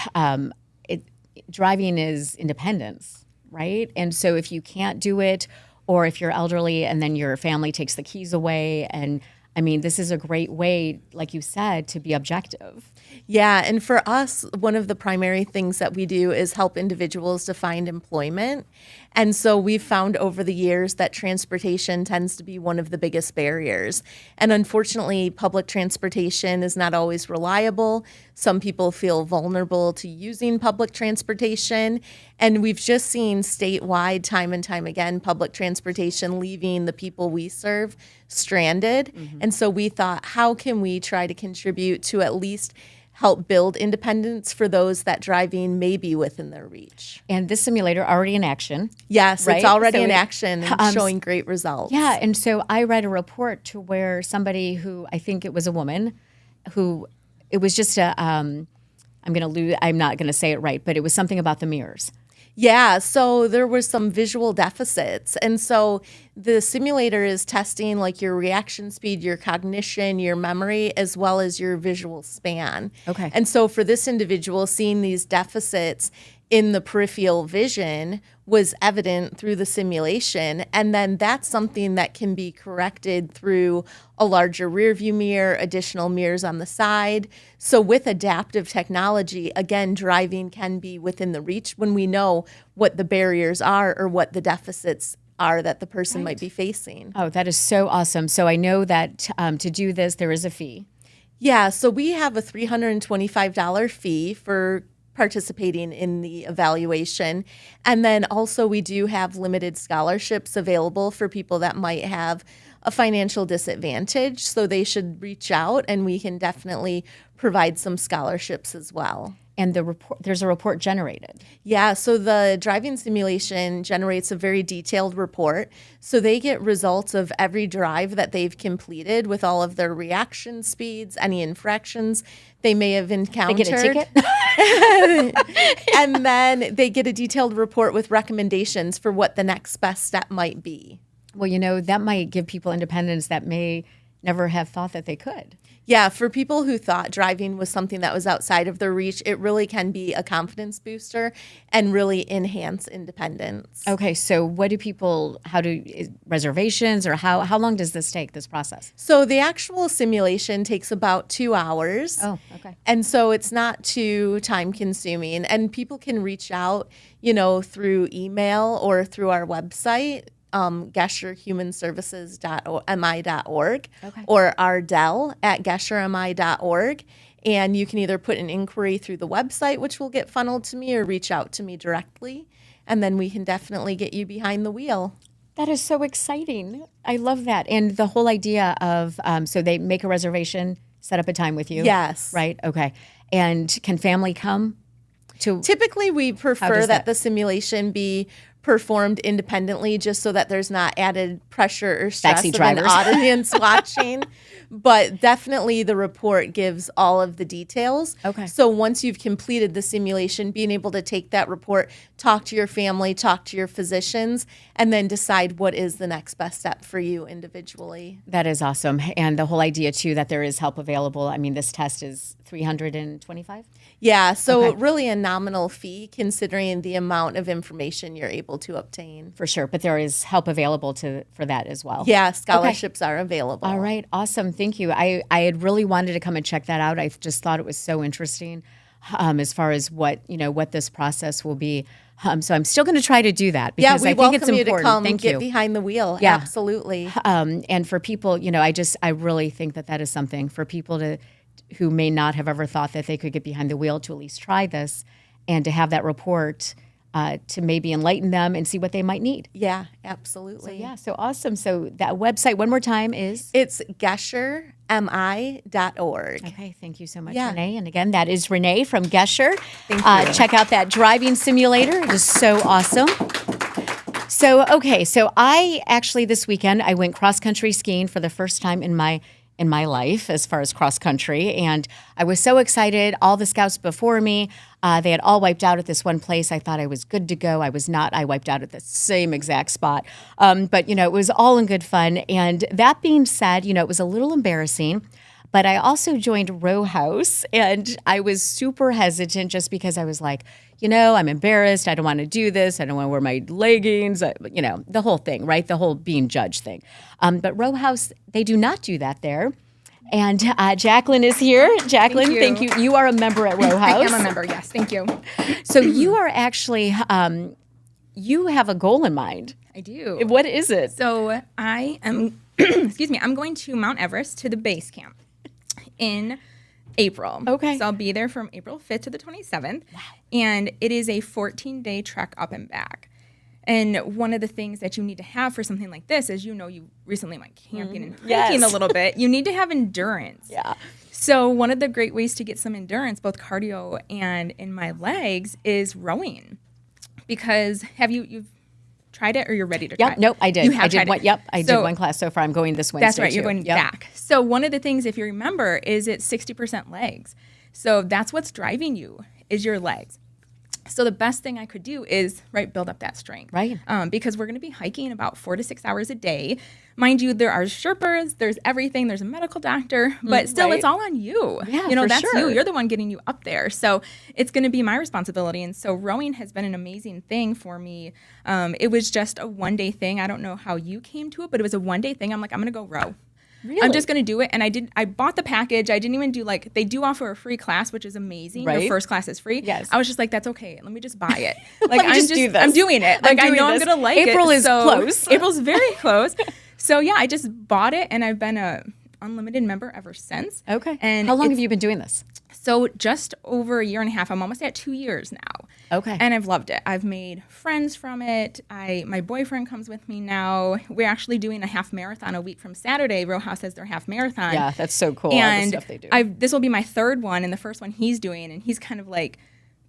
driving is independence, right? And so if you can't do it, or if you're elderly and then your family takes the keys away, and I mean, this is a great way, like you said, to be objective. Yeah, and for us, one of the primary things that we do is help individuals to find employment. And so we've found over the years that transportation tends to be one of the biggest barriers. And unfortunately, public transportation is not always reliable. Some people feel vulnerable to using public transportation. And we've just seen statewide, time and time again, public transportation leaving the people we serve stranded. And so we thought, how can we try to contribute to at least help build independence for those that driving may be within their reach? And this simulator already in action. Yes, Right? it's already So in it- action and showing great results. Yeah, and so I read a report to where somebody who, I think it was a woman, who it was just I'm not gonna say it right, but it was something about the mirrors. Yeah, so there was some visual deficits. And so the simulator is testing like your reaction speed, your cognition, your memory, as well as your visual span. Okay. And so for this individual, seeing these deficits in the peripheral vision was evident through the simulation. And then that's something that can be corrected through a larger rear view mirror, additional mirrors on the side. So with adaptive technology, again, driving can be within the reach when we know what the barriers are or what the deficits are that the person might be facing. Oh, that is so awesome. So I know that to do this, there is a fee. Yeah, so we have a $325 fee for participating in the evaluation. And then also we do have limited scholarships available for people that might have a financial disadvantage. So they should reach out and we can definitely provide some scholarships as well. And there's a report generated. Yeah, so the driving simulation generates a very detailed report. So they get results of every drive that they've completed with all of their reaction speeds, any infractions they may have They encountered. get a ticket? And then they get a detailed report with recommendations for what the next best step might be. Well, that might give people independence that may never have thought that they could. Yeah, for people who thought driving was something that was outside of their reach, it really can be a confidence booster and really enhance independence. Okay, so reservations or how long does this take, this process? So the actual simulation takes about 2 hours. Oh, okay. And so it's not too time consuming. And people can reach out, through email or through our website. GesherHumanServices.mi.org or ardell@geshermi.org. And you can either put an inquiry through the website, which will get funneled to me, or reach out to me directly. And then we can definitely get you behind the wheel. That is so exciting. I love that. And the whole idea of, so they make a reservation, set up a time with you? Yes. Right? Okay. And can family come to? Typically, we prefer does that that- the simulation be performed independently just so that there's not added pressure or stress Backseat of an drivers. audience watching. But definitely the report gives all of the details. Okay. So once you've completed the simulation, being able to take that report, talk to your family, talk to your physicians, and then decide what is the next best step for you individually. That is awesome. And the whole idea, too, that there is help available. I mean, this test is $325? Yeah, so Okay. really a nominal fee considering the amount of information you're able to obtain. For sure. But there is help available for that as well. Yeah, scholarships are available. All right, awesome. Thank you. I had really wanted to come and check that out. I just thought it was so interesting as far as what this process will be. So I'm still going to try to do that Yeah, because we I think it's welcome you important. to come Thank get you. behind the wheel. Yeah. Absolutely. And for people, I really think that is something for people who may not have ever thought that they could get behind the wheel to at least try this and to have that report to maybe enlighten them and see what they might need. Yeah, absolutely. Yeah, so awesome. So that website, one more time, is? It's geshermi.org. Okay, thank you so much, Yeah. Renee. And again, that is Renee from Gesher. Thank you. Check out that driving simulator. It is so awesome. So, okay, so I actually this weekend, I went cross-country skiing for the first time in my life as far as cross country. And I was so excited. All the scouts before me, they had all wiped out at this one place. I thought I was good to go. I was not. I wiped out at the same exact spot. But, it was all in good fun. And that being said, it was a little embarrassing. But I also joined Row House, and I was super hesitant just because I was like, I'm embarrassed. I don't want to do this. I don't want to wear my leggings, the whole thing, right? The whole being judged thing. But Row House, they do not do that there. And Jacqueline is here. Jacqueline, thank you. You are a member at Row House. I am a member, yes. Thank you. So you are actually, you have a goal in mind. I do. What is it? So I am, I'm going to Mount Everest to the base camp in April. Okay. So I'll be there from April 5th to the 27th. Wow. And it is a 14-day trek up and back. And one of the things that you need to have for something like this is, you recently went camping and hiking a little bit. You need to have endurance. Yeah. So one of the great ways to get some endurance, both cardio and in my legs, is rowing. Because you've tried it, or you're ready to try it? Nope, I did. You have I did tried one. it. Yep, I did one class so far. I'm going this Wednesday. That's right. You're too. going back. So one of the things, if you remember, is it's 60% legs. So that's what's driving you, is your legs. So the best thing I could do is build up that strength, right? Because we're going to be hiking about 4 to 6 hours a day. Mind you, there are Sherpas, there's everything, there's a medical doctor, but still, it's all on you. Yeah, that's sure. you. You're the one getting you up there. So it's going to be my responsibility. And so rowing has been an amazing thing for me. It was just a one-day thing. I don't know how you came to it, but it was a one-day thing. I'm like, I'm going to go row. Really? I'm just going to do it. And I bought the package. I didn't even do they do offer a free class, which is amazing. Right. Your first class is free. Yes. I was just like, that's okay. Let me just buy it. Let me just do this. I'm doing it. I know I'm going to like it. April is close. April's very close. So yeah, I just bought it, and I've been a unlimited member ever since. Okay. And how long have you been doing this? So just over a year and a half. I'm almost at 2 years now. Okay. And I've loved it. I've made friends from it. My boyfriend comes with me now. We're actually doing a half marathon a week from Saturday. Row House has their half marathon. Yeah, that's so cool. And all the stuff they do. this will be my third one, and the first one he's doing, and he's kind of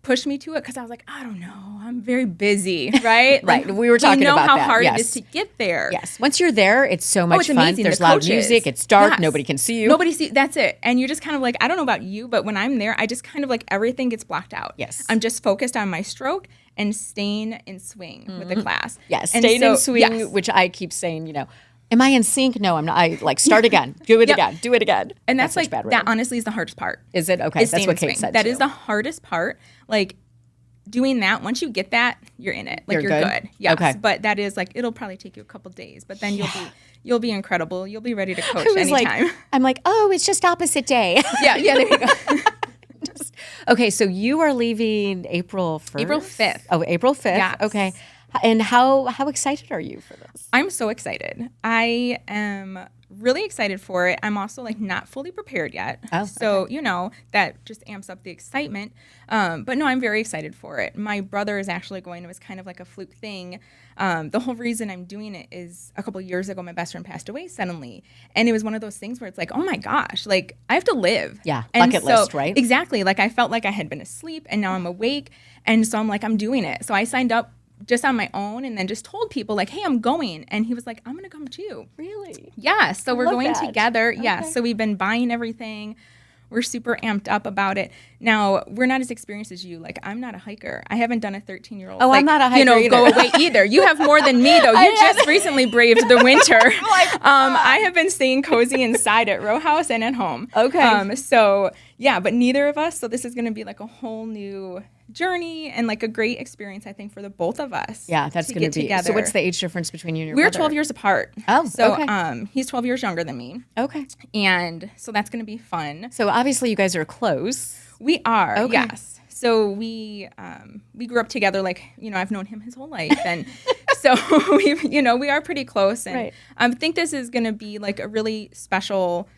pushed me to it because I was like, I don't know, I'm very busy, right? Right. We were talking about how that. hard Yes. it is to get there. Yes. Once you're there, it's so much it's fun. amazing. There's The loud coaches. music. It's dark. Yes. Nobody can see you. That's it. And you're just kind of I don't know about you, but when I'm there, I just kind of everything gets blocked out. Yes. I'm just focused on my stroke and staying in swing with the class. Yes. And Staying in so- swing, yes. which I keep saying, am I in sync? No, I'm not. I start again. Do it again. Do it again. And that's such bad that rhythm. honestly is the hardest part. Is it? Okay. Is That's staying what in Kate swing. said That too. is the hardest part. Doing that, once you get that, you're in it. You're You're good? good. Yes. Okay. But that is it'll probably take you a couple days, but then you'll be incredible. You'll be ready to coach I was anytime. I'm it's just opposite day. yeah, there you go. Okay, so you are leaving April 1st? April 5th. Oh, April 5th. Yes. Okay. And how excited are you for this? I'm so excited. I am really excited for it. I'm also not fully prepared yet. Oh, so, that just amps up the excitement. But no, I'm very excited for it. My brother is actually going. It was kind of like a fluke thing. The whole reason I'm doing it is a couple of years ago, my best friend passed away suddenly. And it was one of those things where it's oh my gosh, I have to live. Yeah, And bucket list, right? Exactly. I felt like I had been asleep and now I'm awake. And so I'm doing it. So I signed up just on my own and then just told people hey, I'm going. And he was like, I'm going to come too. Really? Yeah. So we're love going that. together. Okay. Yeah. So we've been buying everything. We're super amped up about it. Now, we're not as experienced as you. I'm not a hiker. I haven't done a 13-year-old. Oh, I'm not a hiker either. Go away either. You have more than me, though. You just recently braved the winter. I have been staying cozy inside at Row House and at home. Okay. So, yeah, but neither of us. So this is going to be a whole new journey and a great experience, I think, for the both of us. Yeah, that's going to be. together. So what's the age difference between you and your We're brother? 12 years apart. Oh, so okay. He's 12 years younger than me. Okay. And so that's going to be fun. So obviously you guys are close. We are, Okay. yes. So we grew up together. I've known him his whole life, and so we are pretty close. And Right. I think this is going to be a really special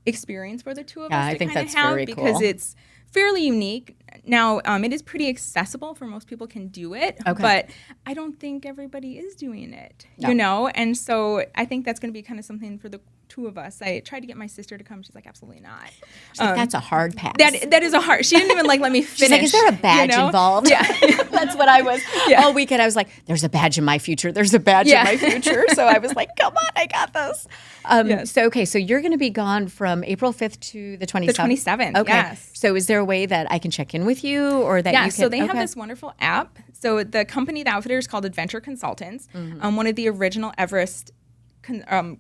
experience for the two of Yeah, us. I to think kinda that's have very because cool. it's fairly unique. Now, it is pretty accessible for most people can do it, but I don't think everybody is doing it, you know? And so I think that's going to be kind of something for the two of us. I tried to get my sister to come. She's like, absolutely not. She's like, that's a hard pass. That is a hard. She didn't even let me finish. She's like, is there a badge involved? Yeah. That's what I was all weekend. I was like, there's a badge in my future. There's a badge in my future. So I was like, come on, I got this. So you're going to be gone from April 5th to the 27th? The 27th, okay. yes. So is there a way that I can check in with you or that you can? So they have this wonderful app. So the company, the outfitter is called Adventure Consultants. One of the original Everest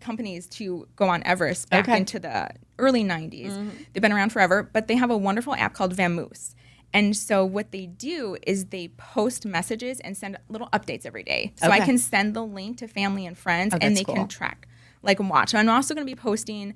companies to go on Everest back into the early 90s. They've been around forever, but they have a wonderful app called Vamoose. And so what they do is they post messages and send little updates every day. So I can send the link to family and friends, and they can track, like, and watch. I'm also going to be posting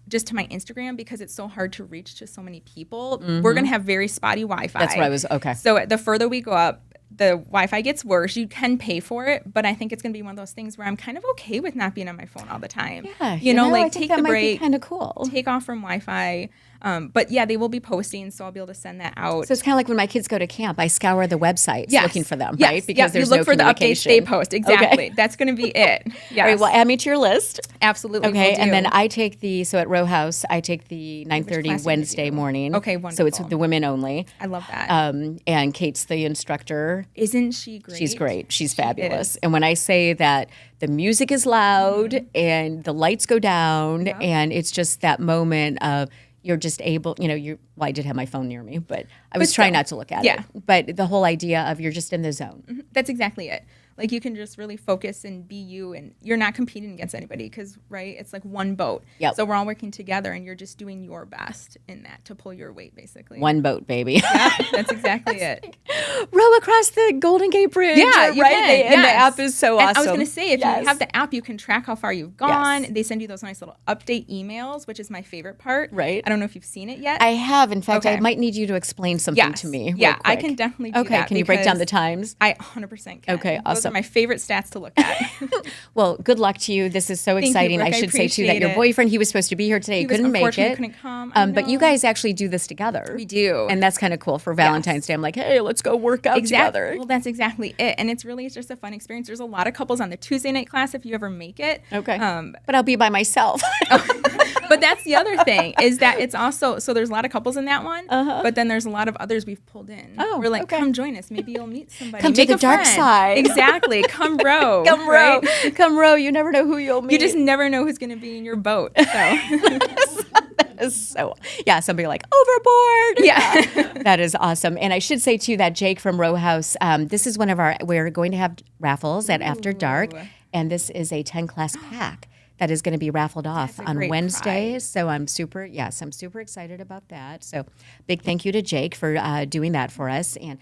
just to my Instagram because it's so hard to reach to so many people. We're going to have very spotty Wi-Fi. That's what I was, So the further we go up, the Wi-Fi gets worse. You can pay for it, but I think it's going to be one of those things where I'm kind of okay with not being on my phone all the time. Yeah, you know, like I think take the might break, kind of cool. take off from Wi-Fi. But yeah, they will be posting, so I'll be able to send that out. So it's kind of like when my kids go to camp, I scour the websites looking for them, right? Because there's you look for the updates they post. Exactly. That's going to be it. Yes. All right, well, add me to your list. Absolutely. Okay, and then I take so at Row House, I take the 9:30 Wednesday morning. Okay, wonderful. So it's the women only. I love that. And Kate's the instructor. Isn't she great? She's great. She's fabulous. And when I say that the music is loud and the lights go down and it's just that moment of you're just able, I did have my phone near me, but I was trying not to look at it. But the whole idea of you're just in the zone. That's exactly it. Like you can just really focus and be you, and you're not competing against anybody because, right, it's like one boat. Yep. So we're all working together and you're just doing your best in that to pull your weight, basically. One boat, baby. Yeah, that's exactly it. Row across the Golden Gate Bridge. Yeah, you right? can. And the app is so awesome. And I was going to say, if you have the app, you can track how far you've gone. They send you those nice little update emails, which is my favorite part. Right. I don't know if you've seen it yet. I have. In fact, I might need you to explain something to me. Yeah, I can definitely do that. Okay, can you break down the times? I 100% can. Okay, awesome. Those are my favorite stats to look at. Well, good luck to you. This is so exciting. Brooke. I should say too that your boyfriend, he was supposed to be here today. He couldn't make it. Couldn't come. But you guys actually do this together. We do. And that's kind of cool for Valentine's Day. I'm like, hey, let's go work out together. Well, that's exactly it. And it's just a fun experience. There's a lot of couples on the Tuesday night class if you ever make it. Okay. But I'll be by myself. But that's the other thing is that it's also, so there's a lot of couples in that one, but then there's a lot of others we've pulled in. Oh, we're like, come join us. Maybe you'll meet somebody. Come to the dark side. Exactly. Come row. Come row. Come row. You never know who you'll meet. You just never know who's going to be in your boat. So. Somebody like overboard. Yeah. That is awesome. And I should say too that Jake from Row House, this is we're going to have raffles at After Dark, and this is a 10 class pack that is going to be raffled off on Wednesday. Prize. So I'm super excited about that. So big thank you to Jake for doing that for us. And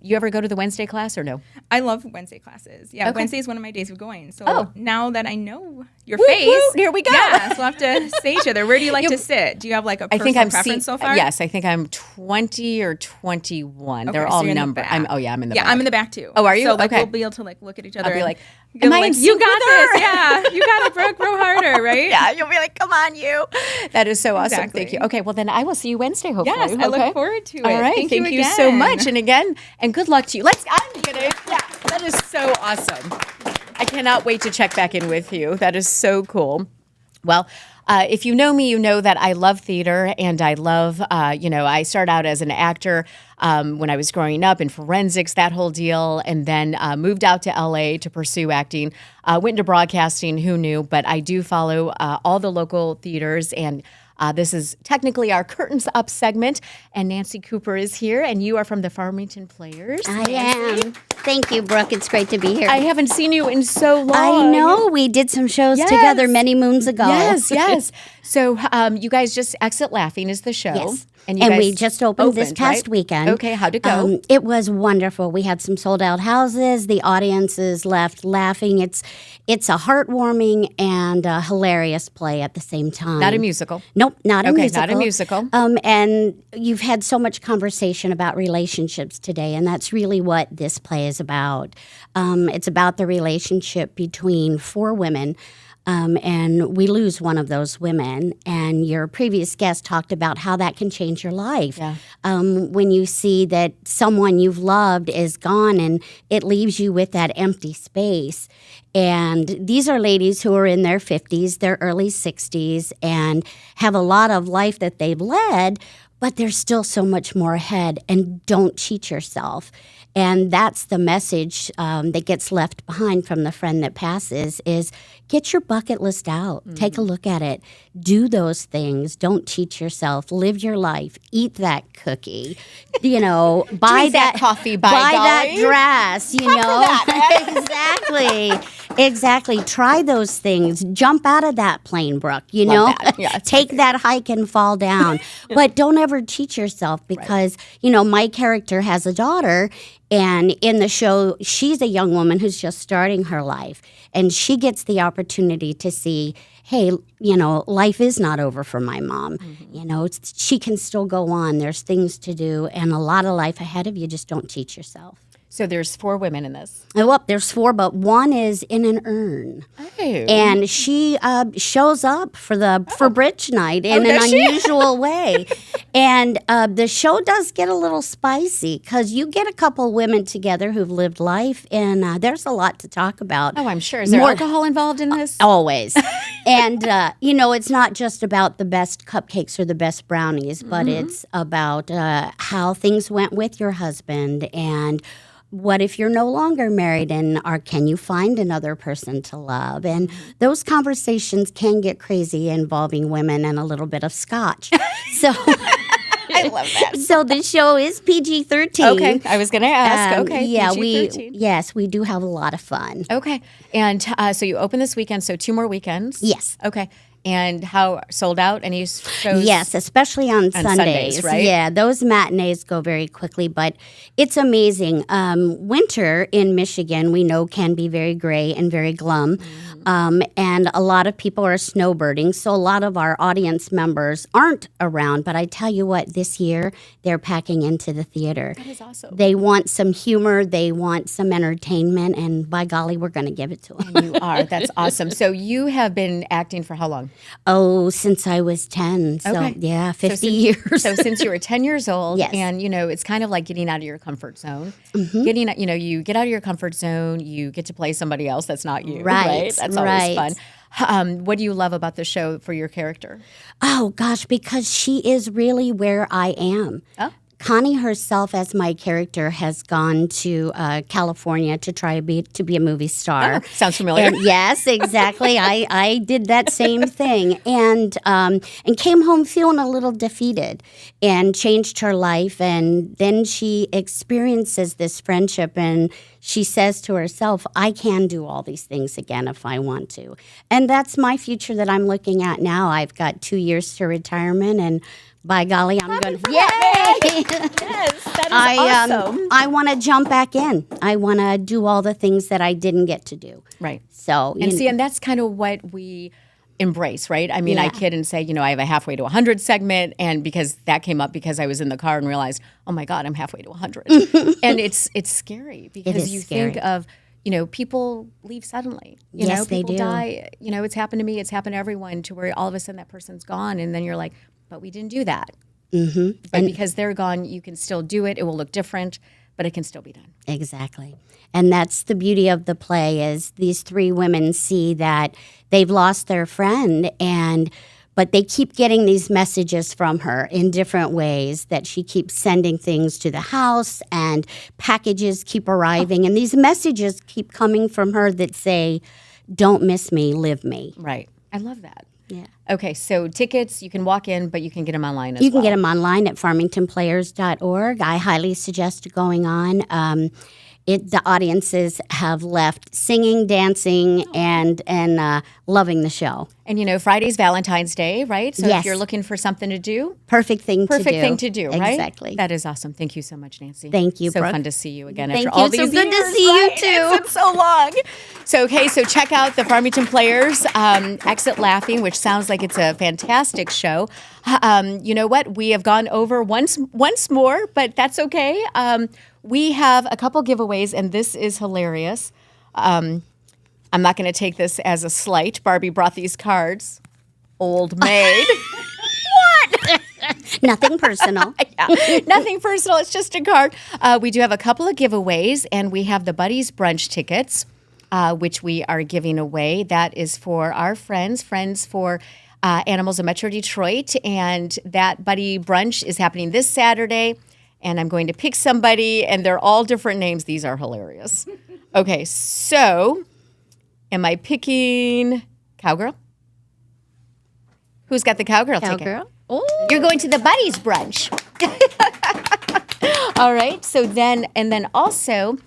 you ever go to the Wednesday class or no? I love Wednesday classes. Yeah, Wednesday is one of my days of going. So now that I know your Woo, face, woo, here we go. Yeah, so we'll have to say each other. Where do you like to sit? Do you have like a personal preference so far? Yes, I think I'm 20 or 21. They're all numbered. I'm in the back. Yeah, I'm in the back too. Oh, are you? So like okay. we'll be able to like look at each other. I'll be like, am I in you got this? Yeah, you got it, Brooke. Row harder, right? Yeah, you'll be like, come on, you. That is so awesome. Exactly. Thank you. Okay, well then I will see you Wednesday, hopefully. Yes, I look forward to it. All right, thank you so again. much. And good luck to you. I'm kidding. Yeah, that is so awesome. I cannot wait to check back in with you. That is so cool. Well, if you know me, you know that I love theater and I love, I started out as an actor when I was growing up in forensics, that whole deal, and then moved out to LA to pursue acting. Went into broadcasting, who knew? But I do follow all the local theaters, and this is technically our Curtains Up segment, and Nancy Cooper is here, and you are from the Farmington Players. I am. Thank you, Brooke. It's great to be here. I haven't seen you in so long. I know. We did some shows together many moons ago. Yes. So you guys just Exit Laughing is the show. Yes. And we just opened this past weekend. Okay, how'd it go? It was wonderful. We had some sold out houses. The audiences left laughing. It's a heartwarming and hilarious play at the same time. Not a musical. Nope, not a musical. Not a musical. And you've had so much conversation about relationships today, and that's really what this play is about. It's about the relationship between four women. and we lose one of those women. And your previous guest talked about how that can change your life. Yeah. When you see that someone you've loved is gone and it leaves you with that empty space. And these are ladies who are in their 50s, their early 60s, and have a lot of life that they've led, but there's still so much more ahead. And don't cheat yourself. And that's the message that gets left behind from the friend that passes is get your bucket list out. Mm-hmm. Take a look at it. Do those things. Don't cheat yourself. Live your life. Eat that cookie. You know, buy Drink that coffee, by that golly. dress, you know. Exactly. Try those things. Jump out of that plane, Brooke, you know. that. Yeah, it's Take that hike and fall down. But don't ever cheat yourself because, you know, my character has a daughter. And in the show, she's a young woman who's just starting her life. And she gets the opportunity to see, hey, you know, life is not over for my mom. Mm-hmm. You know, she can still go on. There's things to do and a lot of life ahead of you. Just don't cheat yourself. So there's 4 women in this. Oh, well, there's 4, but one is in an urn. Oh. And she shows up for bridge night in an unusual way. And the show does get a little spicy because you get a couple women together who've lived life, and there's a lot to talk about. Oh, I'm sure. Is there alcohol involved in this? Always. And, you know, it's not just about the best cupcakes or the best brownies, but it's about how things went with your husband and what if you're no longer married and can you find another person to love? And those conversations can get crazy involving women and a little bit of scotch. So I love that. So the show is PG-13. Okay, I was going to ask. Okay, yeah, PG-13. we do have a lot of fun. Okay, and so you open this weekend, so 2 more weekends. Yes. Okay, and how sold out? Any shows? Yes, especially on Sundays, right? Yeah, those matinees go very quickly, but it's amazing. Winter in Michigan, we know, can be very gray and very glum. And a lot of people are snowbirding, so a lot of our audience members aren't around. But I tell you what, this year they're packing into the theater. That is awesome. They want some humor, they want some entertainment, and by golly, we're going to give it to them. And you are. That's awesome. So you have been acting for how long? Oh, since I was 10. So, Okay. yeah, 50 so years. So since you were 10 years old, Yes. and you know, it's kind of like getting out of your comfort zone. Mm-hmm. You get out of your comfort zone, you get to play somebody else that's not you. Right, That's right. always fun. What do you love about the show for your character? Oh, gosh, because she is really where I am. Oh. Connie herself, as my character, has gone to California to try to be a movie star. Oh, sounds familiar. And yes, exactly. I did that same thing, and came home feeling a little defeated, and changed her life. And then she experiences this friendship, and she says to herself, "I can do all these things again if I want to." And that's my future that I'm looking at now. I've got 2 years to retirement, and by golly, I'm going to. Yay! Yes, that is awesome. I want to jump back in. I want to do all the things that I didn't get to do. Right. So, And that's kind of what we embrace, right? I mean, I Yeah. kid and say, I have a halfway to 100 segment, and because that came up because I was in the car and realized, oh my God, I'm halfway to 100. And it's scary because is you scary. think of, people leave suddenly. Yes, they people do. die. It's happened to me. It's happened to everyone to where all of a sudden that person's gone, and then you're like, but we didn't do that. Mm-hmm. But because they're gone, you can still do it. It will look different, but it can still be done. Exactly. And that's the beauty of the play is these 3 women see that they've lost their friend but they keep getting these messages from her in different ways that she keeps sending things to the house and packages keep arriving. And these messages keep coming from her that say, don't miss me, live me. Right. I love that. Yeah. Okay, so tickets, you can walk in, but you can get them online as You can well. get them online at farmingtonplayers.org. I highly suggest going on. The audiences have left singing, dancing, and loving the show. And Friday's Valentine's Day, right? So Yes. if you're looking for something to do, Perfect thing to do. right? Exactly. That is awesome. Thank you so much, Nancy. Thank you, So Brooke. fun to see you again Thank after you. all these So good to years, see you, right? too. It's been so long. So check out the Farmington Players Exit Laughing, which sounds like it's a fantastic show. You know what? We have gone over once more, but that's okay. We have a couple giveaways, and this is hilarious. I'm not going to take this as a slight. Barbie brought these cards. Old maid. Nothing personal. Yeah, nothing personal. It's just a card. We do have a couple of giveaways, and we have the Buddies Brunch tickets, which we are giving away. That is for our friends for Animals of Metro Detroit, and that Buddy Brunch is happening this Saturday, and I'm going to pick somebody, and they're all different names. These are hilarious. Okay, so am I picking Cowgirl? Who's got the Cowgirl ticket? Cowgirl. You're going to the Buddies Brunch. All right. So then, and then also,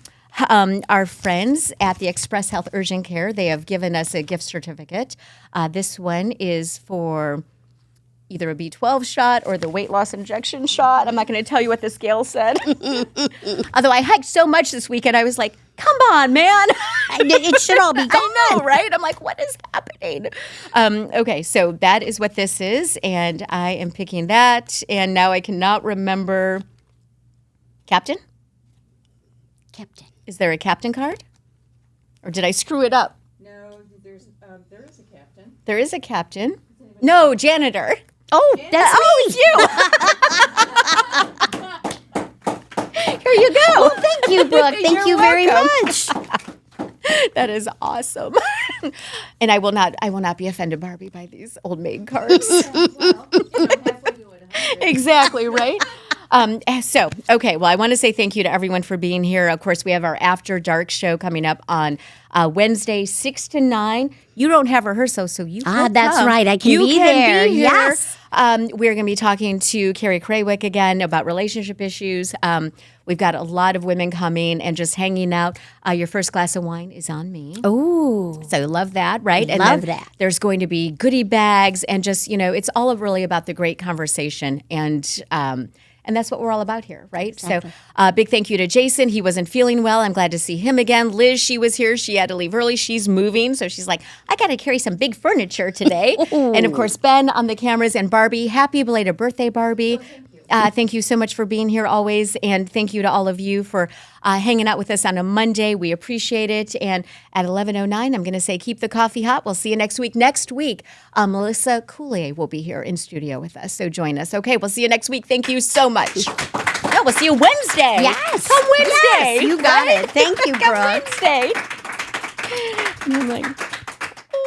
our friends at the Express Health Urgent Care, they have given us a gift certificate. This one is for either a B12 shot or the weight loss injection shot. I'm not going to tell you what the scale said. Although I hiked so much this weekend, I was like, come on, man. It should all be gone. I know, right? I'm like, what is happening? Okay, so that is what this is, and I am picking that. And now I cannot remember. Captain? Captain. Is there a captain card? Or did I screw it up? No, there is a captain. There is a captain. No, janitor. Oh, that's me. It's you. Here you go. Thank you, Brooke. Thank you very much. That is awesome. And I will not be offended, Barbie, by these old maid cards. Exactly, right? Okay. Well, I want to say thank you to everyone for being here. Of course, we have our After Dark show coming up on Wednesday, 6 to 9. You don't have rehearsal, so you can that's come. right. I can you be can there. Be here. Yes. We're going to be talking to Carrie Craywick again about relationship issues. We've got a lot of women coming and just hanging out. Your first glass of wine is on me. Oh. So love that, right? And Love then that. There's going to be goodie bags and just, it's all really about the great conversation. And that's what we're all about here, right? Exactly. So big thank you to Jason. He wasn't feeling well. I'm glad to see him again. Liz, she was here. She had to leave early. She's moving. So she's like, I got to carry some big furniture today. And of course, Ben on the cameras and Barbie. Happy belated birthday, Barbie. Thank you so much for being here always. And thank you to all of you for hanging out with us on a Monday. We appreciate it. And at 11:09, I'm going to say keep the coffee hot. We'll see you next week. Next week, Melissa Coulier will be here in studio with us. So join us. Okay, we'll see you next week. Thank you so much. No, we'll see you Wednesday. Yes. Come Wednesday. Yes, you got it. Thank you, Come Brooke. Wednesday. Oh my.